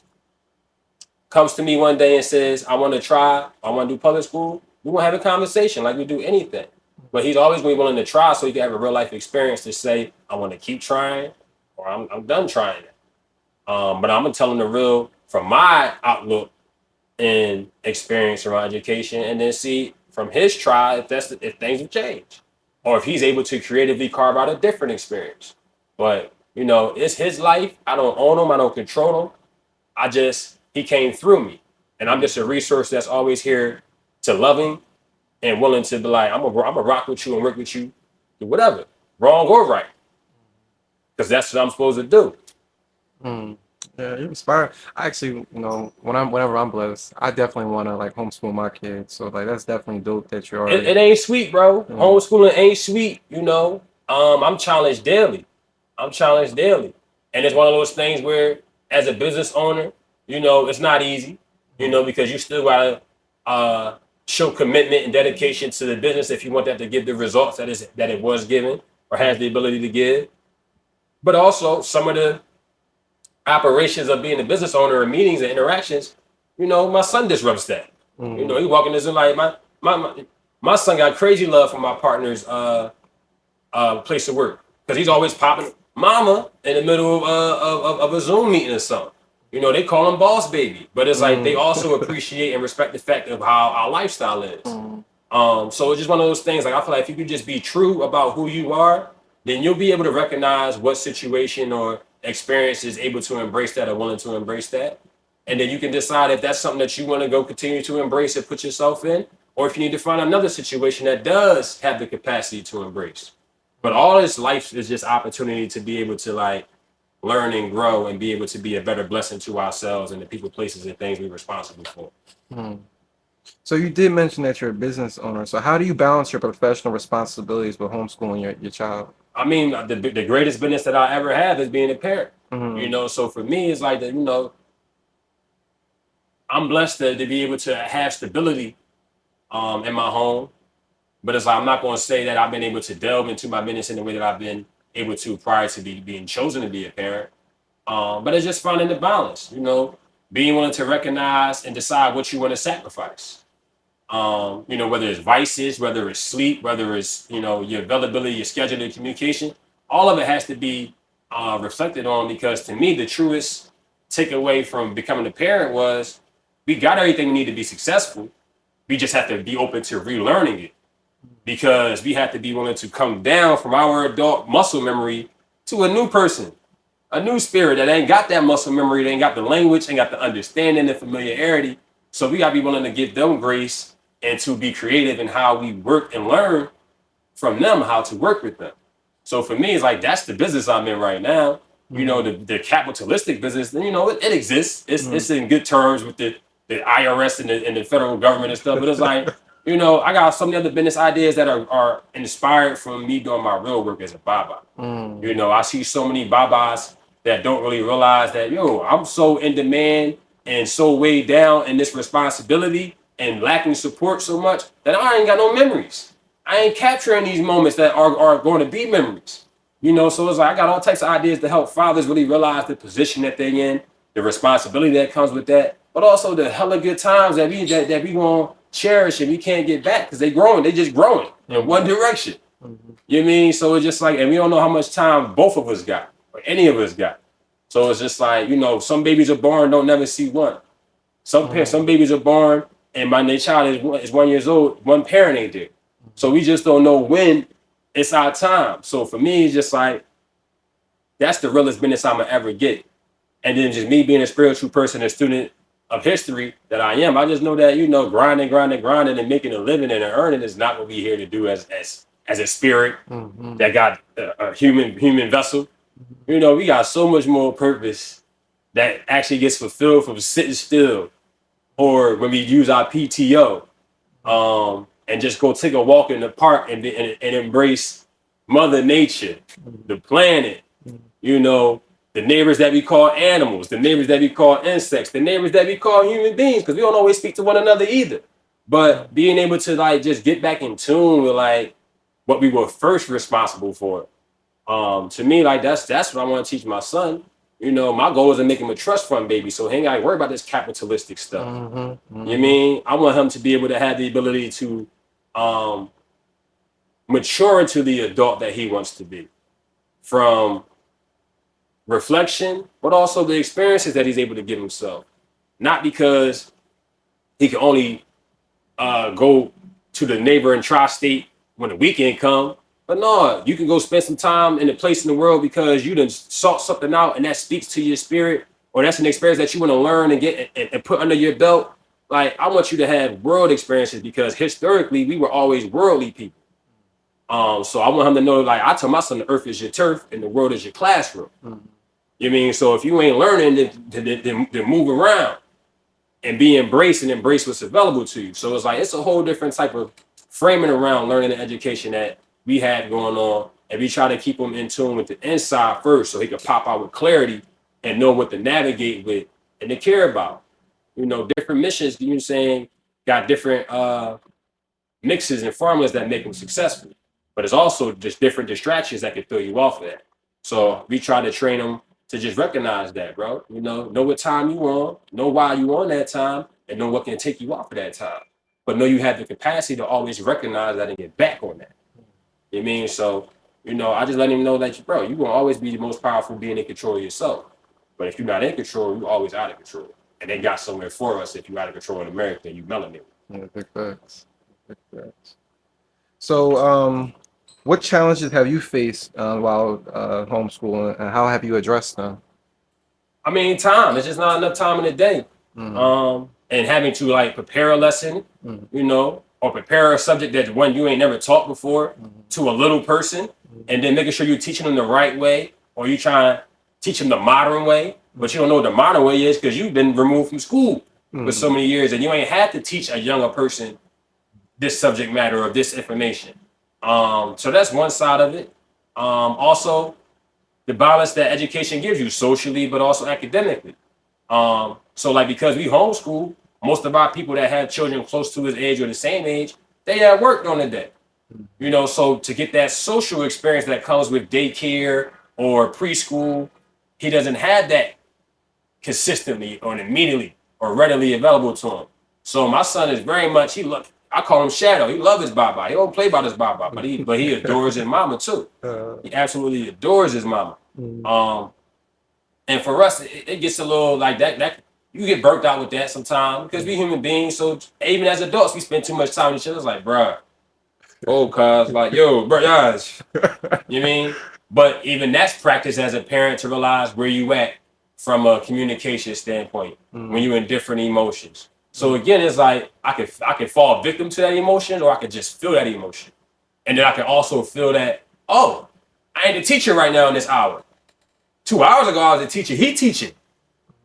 comes to me one day and says, I want to do public school, we won't have a conversation like we do anything. But he's always been willing to try so he can have a real life experience to say, I want to keep trying, or I'm done trying it. But I'm going to tell him the real from my outlook and experience around education, and then see from his try if things have changed, or if he's able to creatively carve out a different experience. But it's his life. I don't own him. I don't control him. He came through me, and I'm just a resource that's always here to love him and willing to be like, I'm gonna rock with you and work with you, do whatever, wrong or right, because that's what I'm supposed to do. Yeah, you inspire. I actually, whenever I'm blessed, I definitely want to like homeschool my kids. So like that's definitely dope that you're already. It ain't sweet, bro. Homeschooling ain't sweet. I'm challenged daily. And it's one of those things where, as a business owner, it's not easy. Because you still gotta show commitment and dedication to the business if you want that to give the results that it was given or has the ability to give. But also some of the operations of being a business owner and meetings and interactions, my son disrupts that. He walking this like my son got crazy love for my partner's place of work. because he's always popping mama in the middle of a Zoom meeting or something. You know, they call him boss baby, but it's like they Mm. also appreciate and respect the fact of how our lifestyle is. Mm. So it's just one of those things. Like I feel like if you could just be true about who you are, then you'll be able to recognize what situation or experience is able to embrace that or willing to embrace that. And then you can decide if that's something that you want to go continue to embrace and put yourself in, or if you need to find another situation that does have the capacity to embrace. But all this life is just opportunity to be able to like learn and grow and be able to be a better blessing to ourselves and the people, places, and things we're responsible for. Mm. So you did mention that you're a business owner. So how do you balance your professional responsibilities with homeschooling your child? I mean, the greatest business that I ever have is being a parent. You Mm. know, so for me, it's like that. You know, I'm blessed to be able to have stability in my home, but it's like I'm not going to say that I've been able to delve into my business in the way that I've been able to prior to being chosen to be a parent. But it's just finding the balance. You know, being willing to recognize and decide what you want to sacrifice. You know, whether it's vices, whether it's sleep, whether it's, you know, your availability, your schedule, your communication, all of it has to be reflected on because to me, the truest takeaway from becoming a parent was we got everything we need to be successful. We just have to be open to relearning it because we have to be willing to come down from our adult muscle memory to a new person, a new spirit that ain't got that muscle memory, they ain't got the language, ain't got the understanding, the familiarity. So we gotta be willing to give them grace and to be creative in how we work and learn from them how to work with them. So for me, it's like that's the business I'm in right now. You know, Mm. the capitalistic business, you know, it exists. Mm. It's in good terms with the IRS and the federal government and stuff. But it's like, you know, I got so many other business ideas that are inspired from me doing my real work as a Baba. Mm. You know, I see so many babas that don't really realize that, yo, I'm so in demand and so weighed down in this responsibility and lacking support so much that I ain't got no memories. I ain't capturing these moments that are going to be memories. You know, so it's like I got all types of ideas to help fathers really realize the position that they're in, the responsibility that comes with that, but also the hella good times that we gonna cherish and we can't get back because they growing, they just growing in one direction. Mhm. You know what I mean? So it's just like, and we don't know how much time both of us got, or any of us got. So it's just like, you know, some babies are born, don't never see one. Mm. Some babies are born, and by their child is 1 year old, one parent ain't there. So we just don't know when it's our time. So for me, it's just like, that's the realest business I'm gonna ever get. And then just me being a spiritual person, a student of history that I am, I just know that, you know, grinding and making a living and earning is not what we here to do as a spirit Mhm. that got a human vessel. You know, we got so much more purpose that actually gets fulfilled from sitting still or when we use our PTO and just go take a walk in the park and embrace Mother Nature, the planet, you know, the neighbors that we call animals, the neighbors that we call insects, the neighbors that we call human beings, because we don't always speak to one another either. But being able to like just get back in tune with like what we were first responsible for. To me, like that's what I want to teach my son. You know, my goal is to make him a trust fund baby, so he ain't got to worry about this capitalistic stuff. Mhm. You know what I Mhm. mean? I want him to be able to have the ability to um, mature into the adult that he wants to be, from reflection, but also the experiences that he's able to give himself. Not because he can only go to the neighboring tri-state when the weekend come. But no, you can go spend some time in a place in the world because you done sought something out and that speaks to your spirit, or that's an experience that you want to learn and get and put under your belt. Like I want you to have world experiences because historically we were always worldly people. So I want him to know, like I tell my son, the earth is your turf and the world is your classroom. Mhm. You mean so if you ain't learning, then move around and be embraced and embrace what's available to you. So it's like it's a whole different type of framing around learning and education that we had going on, and we try to keep them in tune with the inside first, so he could pop out with clarity and know what to navigate with and to care about. You know, different missions. You know, what I'm saying got different mixes and formulas that make them successful, but it's also just different distractions that can throw you off of that. So we try to train them to just recognize that, bro. You know what time you on, know why you on that time, and know what can take you off of that time. But know you have the capacity to always recognize that and get back on that. You know what I mean? So I just let him know that, bro, you're gonna always be the most powerful being in control of yourself. But if you're not in control, you're always out of control. And they got somewhere for us if you're out of control in America and you melanin. Yeah, big facts. Big facts. So, what challenges have you faced while homeschooling, and how have you addressed them? I mean, time. There's just not enough time in the day. Mm-hmm. And having to like prepare a lesson, or prepare a subject that one you ain't never taught before to a little person, and then making sure you're teaching them the right way, or you try to teach them the modern way, but you don't know what the modern way is because you've been removed from school for so many years, and you ain't had to teach a younger person this subject matter or this information. So that's one side of it. Also, the balance that education gives you socially, but also academically. So like because we homeschool, most of our people that have children close to his age or the same age, they at work during the day. So to get that social experience that comes with daycare or preschool, he doesn't have that consistently or immediately or readily available to him. So my son is very much I call him Shadow. He loves his baba. He don't play by his baba, but he adores his mama too. He absolutely adores his mama. And for us, it gets a little like that you get burnt out with that sometimes because we human beings. So even as adults, we spend too much time with each other. It's like, bruh, oh, cuz, like, yo, bro, guys, you mean? But even that's practice as a parent to realize where you at from a communication standpoint when you're in different emotions. So again, it's like I could fall victim to that emotion, or I could just feel that emotion, and then I can also feel that, oh, I ain't the teacher right now in this hour. 2 hours ago, I was a teacher. He teaching.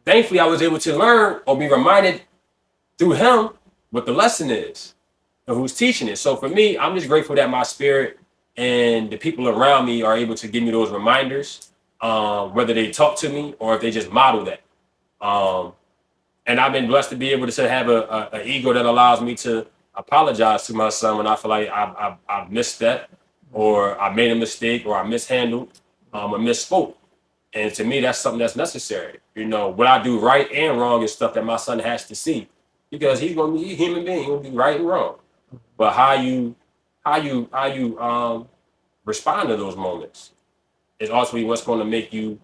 Thankfully, I was able to learn or be reminded through him what the lesson is and who's teaching it. So for me, I'm just grateful that my spirit and the people around me are able to give me those reminders, whether they talk to me or if they just model that. And I've been blessed to be able to have an ego that allows me to apologize to my son when I feel like I've missed that, or I made a mistake, or I mishandled, or misspoke. And to me, that's something that's necessary. What I do right and wrong is stuff that my son has to see, because he's gonna be a human being. He's gonna be right and wrong. But how you respond to those moments is ultimately what's going to make you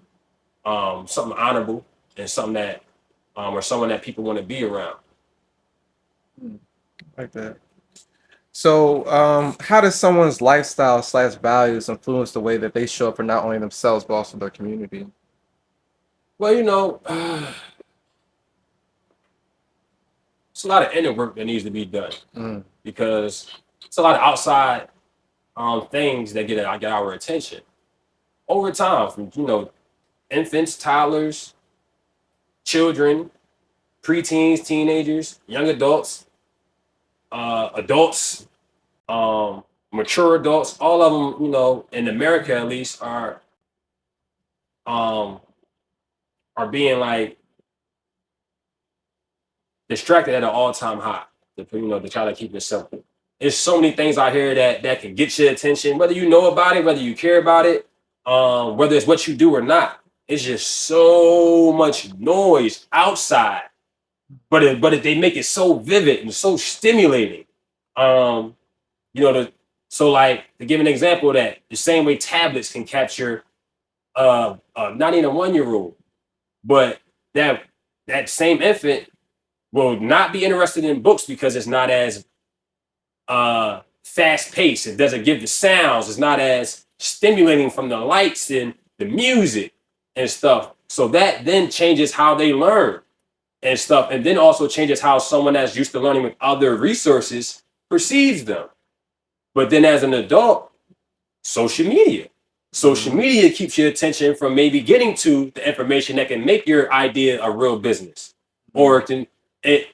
something honorable and something that or someone that people want to be around. Like that. So, how does someone's lifestyle slash values influence the way that they show up for not only themselves but also their community? Well, it's a lot of inner work that needs to be done because it's a lot of outside things that get our attention over time, from infants, toddlers, children, preteens, teenagers, young adults, adults, mature adults. All of them, in America at least, um, are being like distracted at an all-time high. To try to keep it simple. There's so many things out here that can get your attention, whether you know about it, whether you care about it, whether it's what you do or not. It's just so much noise outside, but they make it so vivid and so stimulating. Um, so like, to give an example of that, the same way tablets can capture not even a 1 year old, but that same infant will not be interested in books because it's not as fast paced. It doesn't give the sounds. It's not as stimulating from the lights and the music and stuff. So that then changes how they learn and stuff, and then also changes how someone that's used to learning with other resources perceives them. But then as an adult, social media. Social media keeps your attention from maybe getting to the information that can make your idea a real business. Or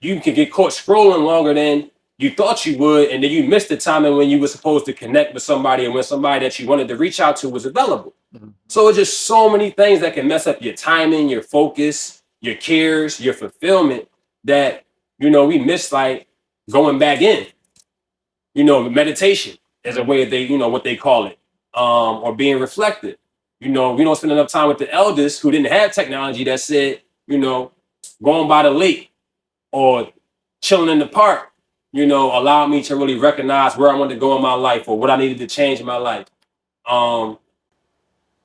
you can get caught scrolling longer than you thought you would, and then you missed the timing when you were supposed to connect with somebody and when somebody that you wanted to reach out to was available. So it's just so many things that can mess up your timing, your focus, your cares, your fulfillment, that we miss, like going back in, meditation as a way of what they call it, or being reflective. We don't spend enough time with the elders who didn't have technology that said, going by the lake or chilling in the park, allowed me to really recognize where I wanted to go in my life or what I needed to change in my life. Um,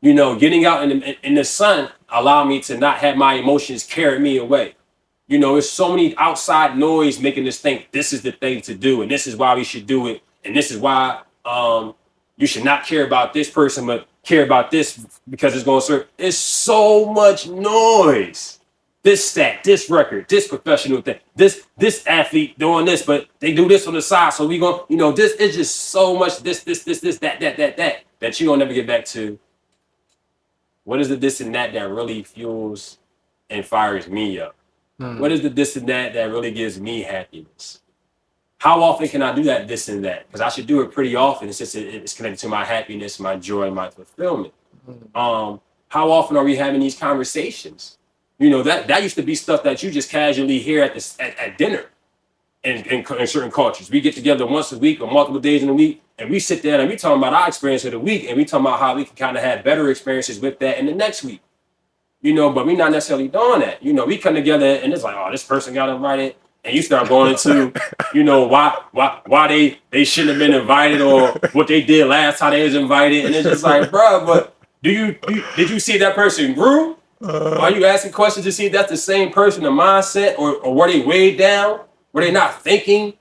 you know, getting out in the sun allowed me to not have my emotions carry me away. You know, there's so many outside noise making us think this is the thing to do, and this is why we should do it, and this is why you should not care about this person, but care about this because it's going to serve. It's so much noise. This stat, this record, this professional thing, this athlete doing this, but they do this on the side. So we going, you know, this is just so much this, that you gonna never get back to. What is the this and that really fuels and fires me up? What is the this and that really gives me happiness? How often can I do that this and that? Because I should do it pretty often. It's just it's connected to my happiness, my joy, my fulfillment. How often are we having these conversations? You know, that used to be stuff that you just casually hear at dinner in certain cultures. We get together once a week or multiple days in a week, and we sit there and we talking about our experience of the week, and we talking about how we can kind of have better experiences with that in the next week. You know, but we're not necessarily doing that. You know, we come together and it's like, oh, this person got invited, and you start going into, you know, why they shouldn't have been invited or what they did last time they was invited, and it's just like, bro, but did you see that person grew? Are you asking questions to see if that's the same person, the mindset, or were they weighed down? Were they not thinking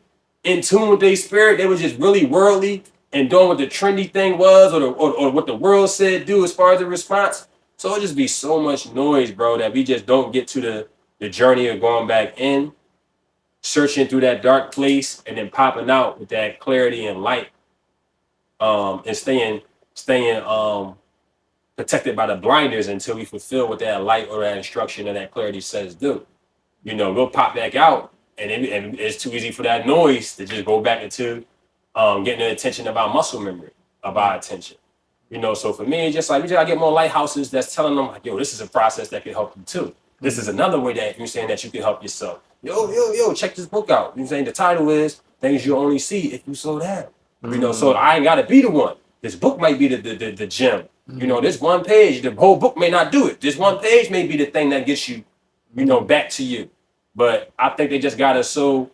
in tune with their spirit? They were just really worldly and doing what the trendy thing was, or what the world said do as far as the response. So it'll just be so much noise, bro, that we just don't get to the journey of going back in, searching through that dark place, and then popping out with that clarity and light, and staying protected by the blinders until we fulfill what that light or that instruction or that clarity says do. You know, we'll pop back out, and it's too easy for that noise to just go back into getting the attention of our muscle memory, of our attention. You know, so for me, it's just like we just gotta get more lighthouses that's telling them, like, yo, this is a process that can help you too. This is another way that you're saying that you can help yourself. Yo, check this book out. You're saying the title is Things You Only See If You Slow Down. You know, so I ain't gotta be the one. This book might be the gem. You know, this one page, the whole book may not do it. This one page may be the thing that gets you, you know, back to you. But I think they just got us so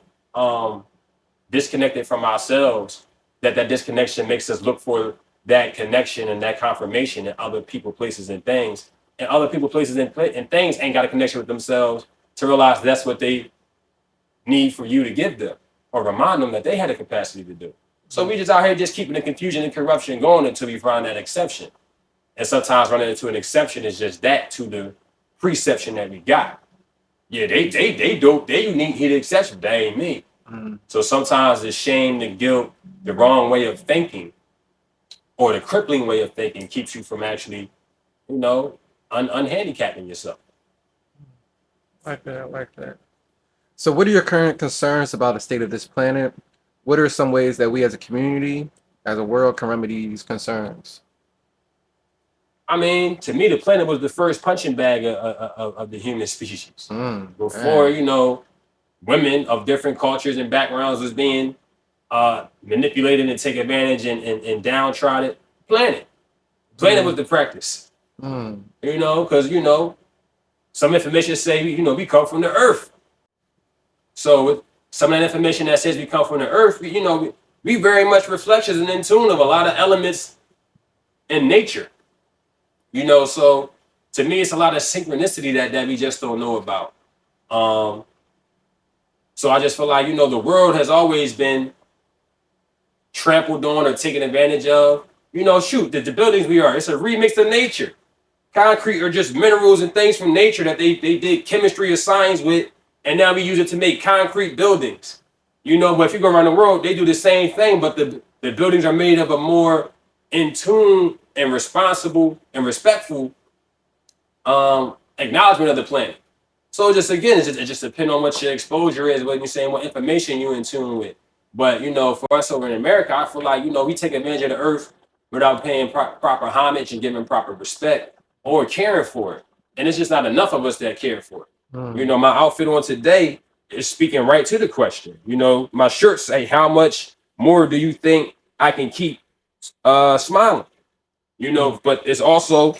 disconnected from ourselves that disconnection makes us look for that connection and that confirmation in other people, places, and things. And other people, places, and things ain't got a connection with themselves to realize that's what they need for you to give them or remind them that they had the capacity to do. So we just out here just keeping the confusion and corruption going until we find that exception. And sometimes running into an exception is just that to the preception that we got. Yeah, they dope, they unique, he the exception. That ain't me. So sometimes the shame, the guilt, the wrong way of thinking, or the crippling way of thinking keeps you from actually, you know, unhandicapping yourself. Like that, like that. So what are your current concerns about the state of this planet? What are some ways that we as a community, as a world, can remedy these concerns? I mean, to me, the planet was the first punching bag of the human species. Before, you know, women of different cultures and backgrounds was being manipulated and taken advantage and downtrodden. Planet was the practice. You know, because, you know, some information say, you know, we come from the earth. So with some of that information that says we come from the earth, you know, we very much reflections and in tune of a lot of elements in nature. You know, so to me, it's a lot of synchronicity that we just don't know about. So I just feel like, you know, the world has always been trampled on or taken advantage of. You know, shoot, the buildings we are, it's a remix of nature. Concrete are just minerals and things from nature that they did chemistry or science with, and now we use it to make concrete buildings. You know, but if you go around the world, they do the same thing, but the buildings are made of a more in tune and responsible and respectful acknowledgement of the planet. So just again, it just depends on what your exposure is, what you're saying, what information you're in tune with. But you know, for us over in America, I feel like, you know, we take advantage of the earth without paying proper homage and giving proper respect or caring for it. And it's just not enough of us that care for it. You know, my outfit on today is speaking right to the question. You know, my shirts say, how much more do you think I can keep smiling? You know, but it's also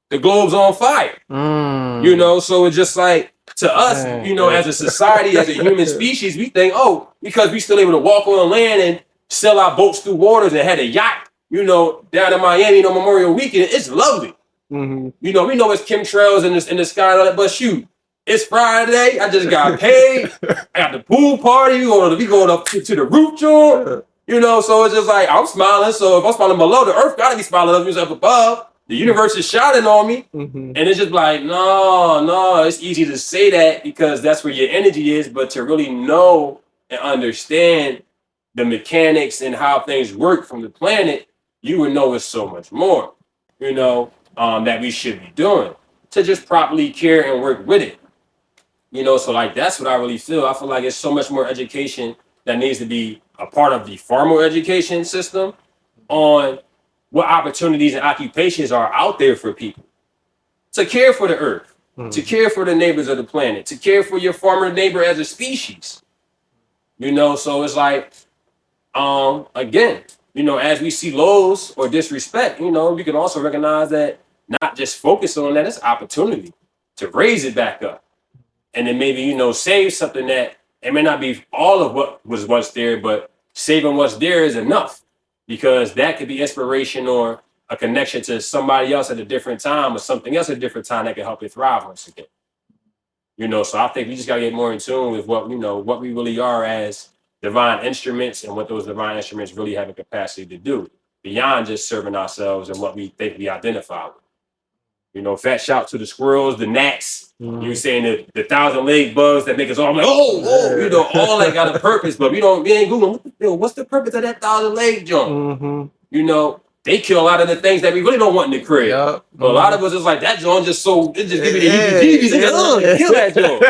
the globe's on fire. You know, so it's just like, to us, you know, as a society, as a human species, we think, oh, because we still able to walk on land and sail our boats through waters and had a yacht, down in Miami, Memorial Weekend, it's lovely. Mm-hmm. We know it's chemtrails in the sky and all that, but shoot, it's Friday. I just got paid. I got the pool party. We going up to the roof joint. So it's just like I'm smiling. So if I'm smiling below, the earth gotta be smiling up above. The universe is shining on me. Mm-hmm. And it's just like, no, it's easy to say that because that's where your energy is, but to really know and understand the mechanics and how things work from the planet, you would know it's so much more, that we should be doing to just properly care and work with it. So like that's what I really feel. I feel like it's so much more education that needs to be a part of the formal education system on what opportunities and occupations are out there for people to care for the earth, to care for the neighbors of the planet, to care for your former neighbor as a species. So it's like, again, as we see lows or disrespect, we can also recognize that not just focus on that, it's opportunity to raise it back up. And then maybe, save something that it may not be all of what was once there, but saving what's there is enough because that could be inspiration or a connection to somebody else at a different time or something else at a different time that can help it thrive once again. So I think we just gotta get more in tune with what we really are as divine instruments and what those divine instruments really have a capacity to do beyond just serving ourselves and what we think we identify with. Fat shout to the squirrels, the gnats. You saying the thousand leg bugs that make us all like, all that got a purpose, but we ain't Googling what's the purpose of that thousand leg joint. Mm-hmm. They kill a lot of the things that we really don't want in the crib. Yep. But a lot of us is like that joint just give me the heebie-jeebies, kill that joint.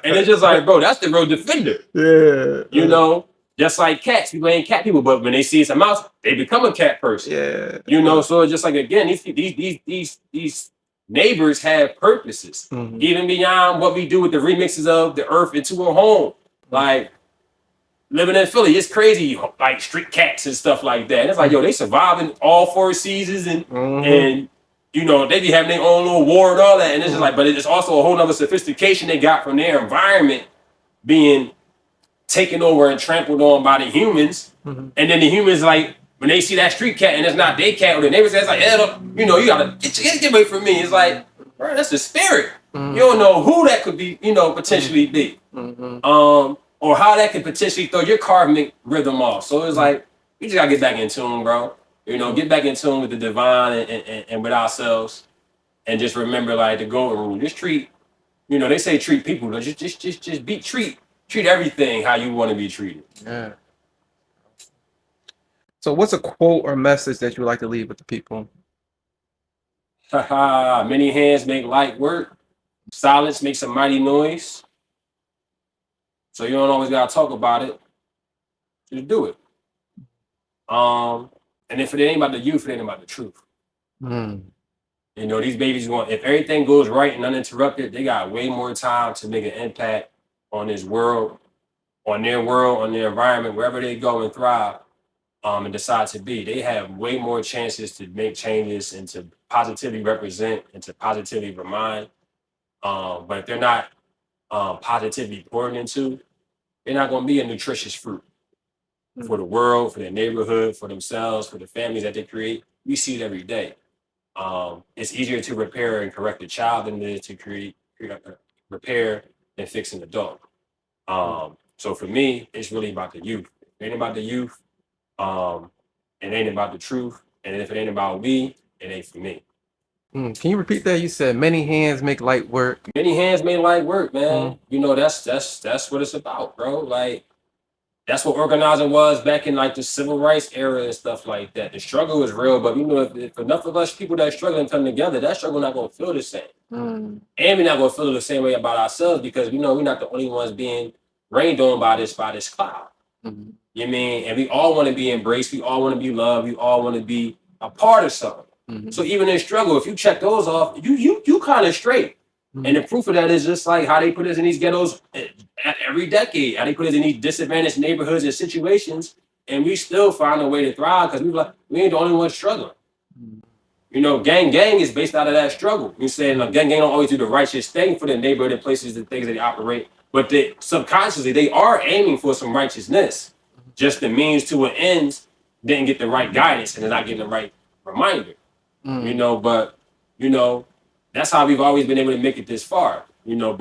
And it's just like, bro, that's the real defender. Yeah. Just like cats, people ain't cat people, but when they see it's a mouse, they become a cat person. Yeah. So it's just like again, these neighbors have purposes, even beyond what we do with the remixes of the earth into a home. Like living in Philly, it's crazy, like street cats and stuff like that. And it's like, they surviving all 4 seasons and they be having their own little war and all that. And it's just like, but it's also a whole nother sophistication they got from their environment being taken over and trampled on by the humans. And then the humans, like, when they see that street cat and it's not their cat or the neighbors, it's like, you gotta get away from me. It's like, bro, that's the spirit. You don't know who that could be, potentially be. Or how that could potentially throw your karmic rhythm off. So it's like, we just gotta get back in tune, bro. Get back in tune with the divine and with ourselves. And just remember, like, the golden rule. Just treat, they say treat people, but just treat everything how you want to be treated. Yeah. So what's a quote or message that you would like to leave with the people? Many hands make light work. Silence makes a mighty noise. So you don't always gotta talk about it. Just do it. And if it ain't about the youth, it ain't about the truth. These babies if everything goes right and uninterrupted, they got way more time to make an impact on this world, on their environment, wherever they go and thrive, and decide to be. They have way more chances to make changes and to positively represent and to positively remind. But if they're not positively poured into, they're not going to be a nutritious fruit for the world, for their neighborhood, for themselves, for the families that they create. We see it every day. It's easier to repair and correct a child than it is to repair and fix an adult. So for me, it's really about the youth. If it ain't about the youth, it ain't about the truth. And if it ain't about me, it ain't for me. Can you repeat that? You said many hands make light work. Many hands make light work, man. That's what it's about, bro. Like, that's what organizing was back in like the civil rights era and stuff like that. The struggle is real, but if enough of us people that are struggling come together, that struggle not gonna feel the same. And we're not gonna feel the same way about ourselves because we're not the only ones being rained on by this cloud. You mean? And we all want to be embraced, we all want to be loved, we all want to be a part of something. So even in struggle, if you check those off, you kind of straight. And the proof of that is just like how they put us in these ghettos every decade, how they put us in these disadvantaged neighborhoods and situations, and we still find a way to thrive because we ain't the only ones struggling. Gang is based out of that struggle. You're saying gang don't always do the righteous thing for the neighborhood and places and things that they operate, but subconsciously they are aiming for some righteousness. Just the means to an end didn't get the right guidance and they're not getting the right reminder. You Mm. know, but you know, that's how we've always been able to make it this far. You know,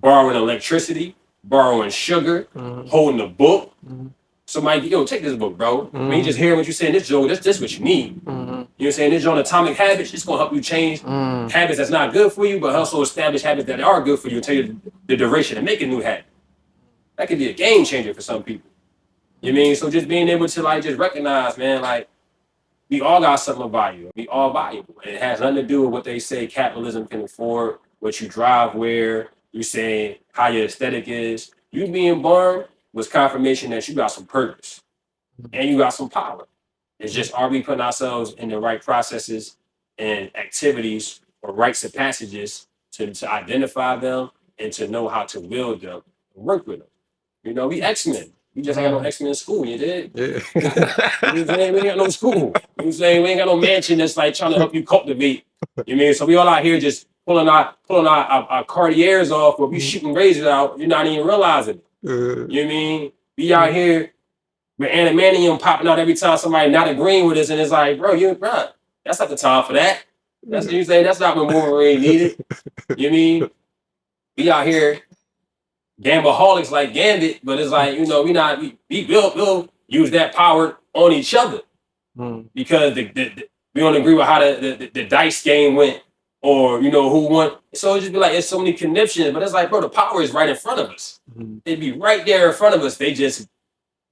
borrowing electricity, borrowing sugar, Mm. holding a book. Mm. Somebody, yo, take this book, bro. When you Mm. just hearing what you're saying, this Joe, this what you need. Mm. You know what I'm saying? This on Atomic Habits, it's gonna help you change Mm. habits that's not good for you, but also establish habits that are good for you and tell you the duration and make a new habit. That could be a game changer for some people. You know what I mean? So just being able to like just recognize, man, like we all got something of value. We all valuable. And it has nothing to do with what they say capitalism can afford, what you drive, where you say how your aesthetic is. You being born was confirmation that you got some purpose and you got some power. It's just are we putting ourselves in the right processes and activities or rites of passages to identify them and to know how to wield them and work with them. You know, we X-Men. We just ain't got no Mm. X-Men in school, you did? Yeah. You know what I'm saying? We ain't got no school. You know what I'm saying? We ain't got no mansion that's like trying to help you cultivate. You know what I mean? So we all out here just pulling our Cartiers off or we Mm. shooting razors out, you're not even realizing it. You know what I mean? We out here with animanium popping out every time somebody not agreeing with us, and it's like, bro, that's not the time for that. That's what you say. That's not when Wolverine needed. You know what I mean? We out here gambaholics like Gambit, but it's like we'll use that power on each other Mm. because we don't agree with how the dice game went or who won. So it just be like it's so many conniptions, but it's like, bro, the power is right in front of us. Mm. It'd be right there in front of us. They just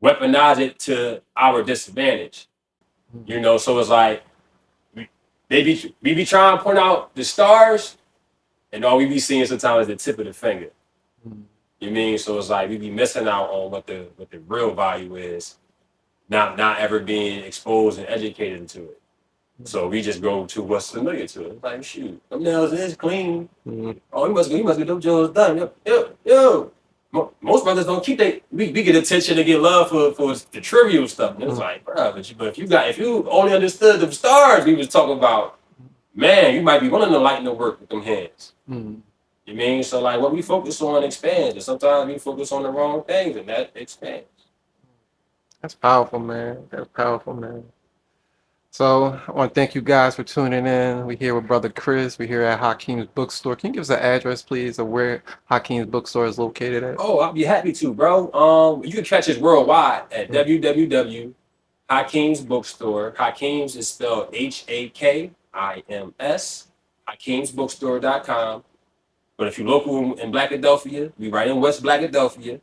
weaponize it to our disadvantage. So it's like we be trying to point out the stars, and all we be seeing sometimes is the tip of the finger. Mm. You mean? So it's like we be missing out on what the real value is, not ever being exposed and educated into it. So we just go to what's familiar to it. Like, shoot, them nails is clean. Mm. Oh, he must get them Jones done. Yo. Most brothers don't keep we get attention and get love for the trivial stuff. And it's like, bro, but if you only understood the stars we was talking about, man, you might be willing to lighten the work with them hands. Mm. You mean? So like what we focus on expands, and sometimes we focus on the wrong things, and that expands. That's powerful, man. That's powerful, man. So I want to thank you guys for tuning in. We're here with Brother Chris. We're here at Hakim's Bookstore. Can you give us an address, please, of where Hakim's Bookstore is located at? Oh, I'll be happy to, bro. You can catch us worldwide at www.Hakim's Bookstore. Hakim's is spelled Hakims. HakimsBookstore.com. But if you're local in Blackadelphia, we right in West Blackadelphia,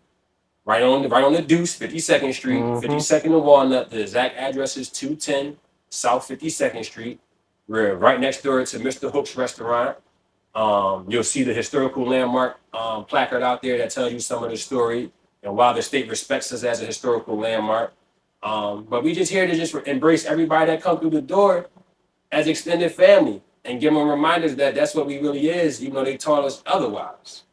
right on the Deuce, 52nd Street, Mm-hmm. 52nd and Walnut. The exact address is 210 South 52nd Street. We're right next door to Mr. Hook's restaurant. You'll see the historical landmark placard out there that tells you some of the story and why the state respects us as a historical landmark. But we just here to just embrace everybody that come through the door as extended family and give them reminders that that's what we really is, even though they taught us otherwise.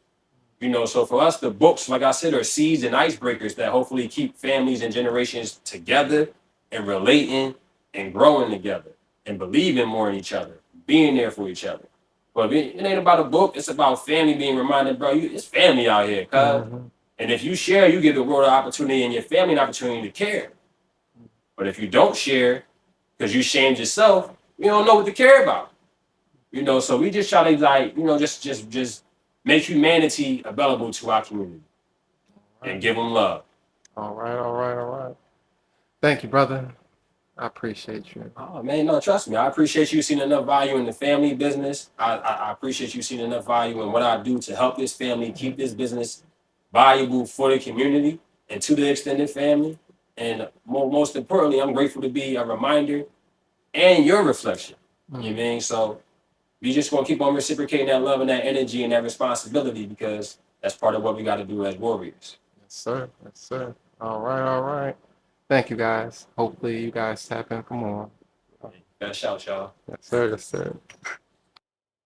So for us, the books, like I said, are seeds and icebreakers that hopefully keep families and generations together and relating and growing together and believing more in each other, being there for each other. But it ain't about a book, it's about family being reminded, bro, it's family out here, cuz. Mm-hmm. And if you share, you give the world an opportunity and your family an opportunity to care. But if you don't share, because you shamed yourself, you don't know what to care about. So we just try to just make humanity available to our community and give them love. All right, all right, all right. Thank you, brother. I appreciate you. Oh man, no, trust me. I appreciate you seeing enough value in the family business. I appreciate you seeing enough value in what I do to help this family keep this business valuable for the community and to the extended family. And most importantly, I'm grateful to be a reminder and your reflection. You know what I mean? So we just gonna keep on reciprocating that love and that energy and that responsibility because that's part of what we got to do as warriors. Yes, sir. Yes, sir. All right, all right. Thank you, guys. Hopefully, you guys tap in for more. Gotta shout, y'all. Yes, sir. Yes, sir.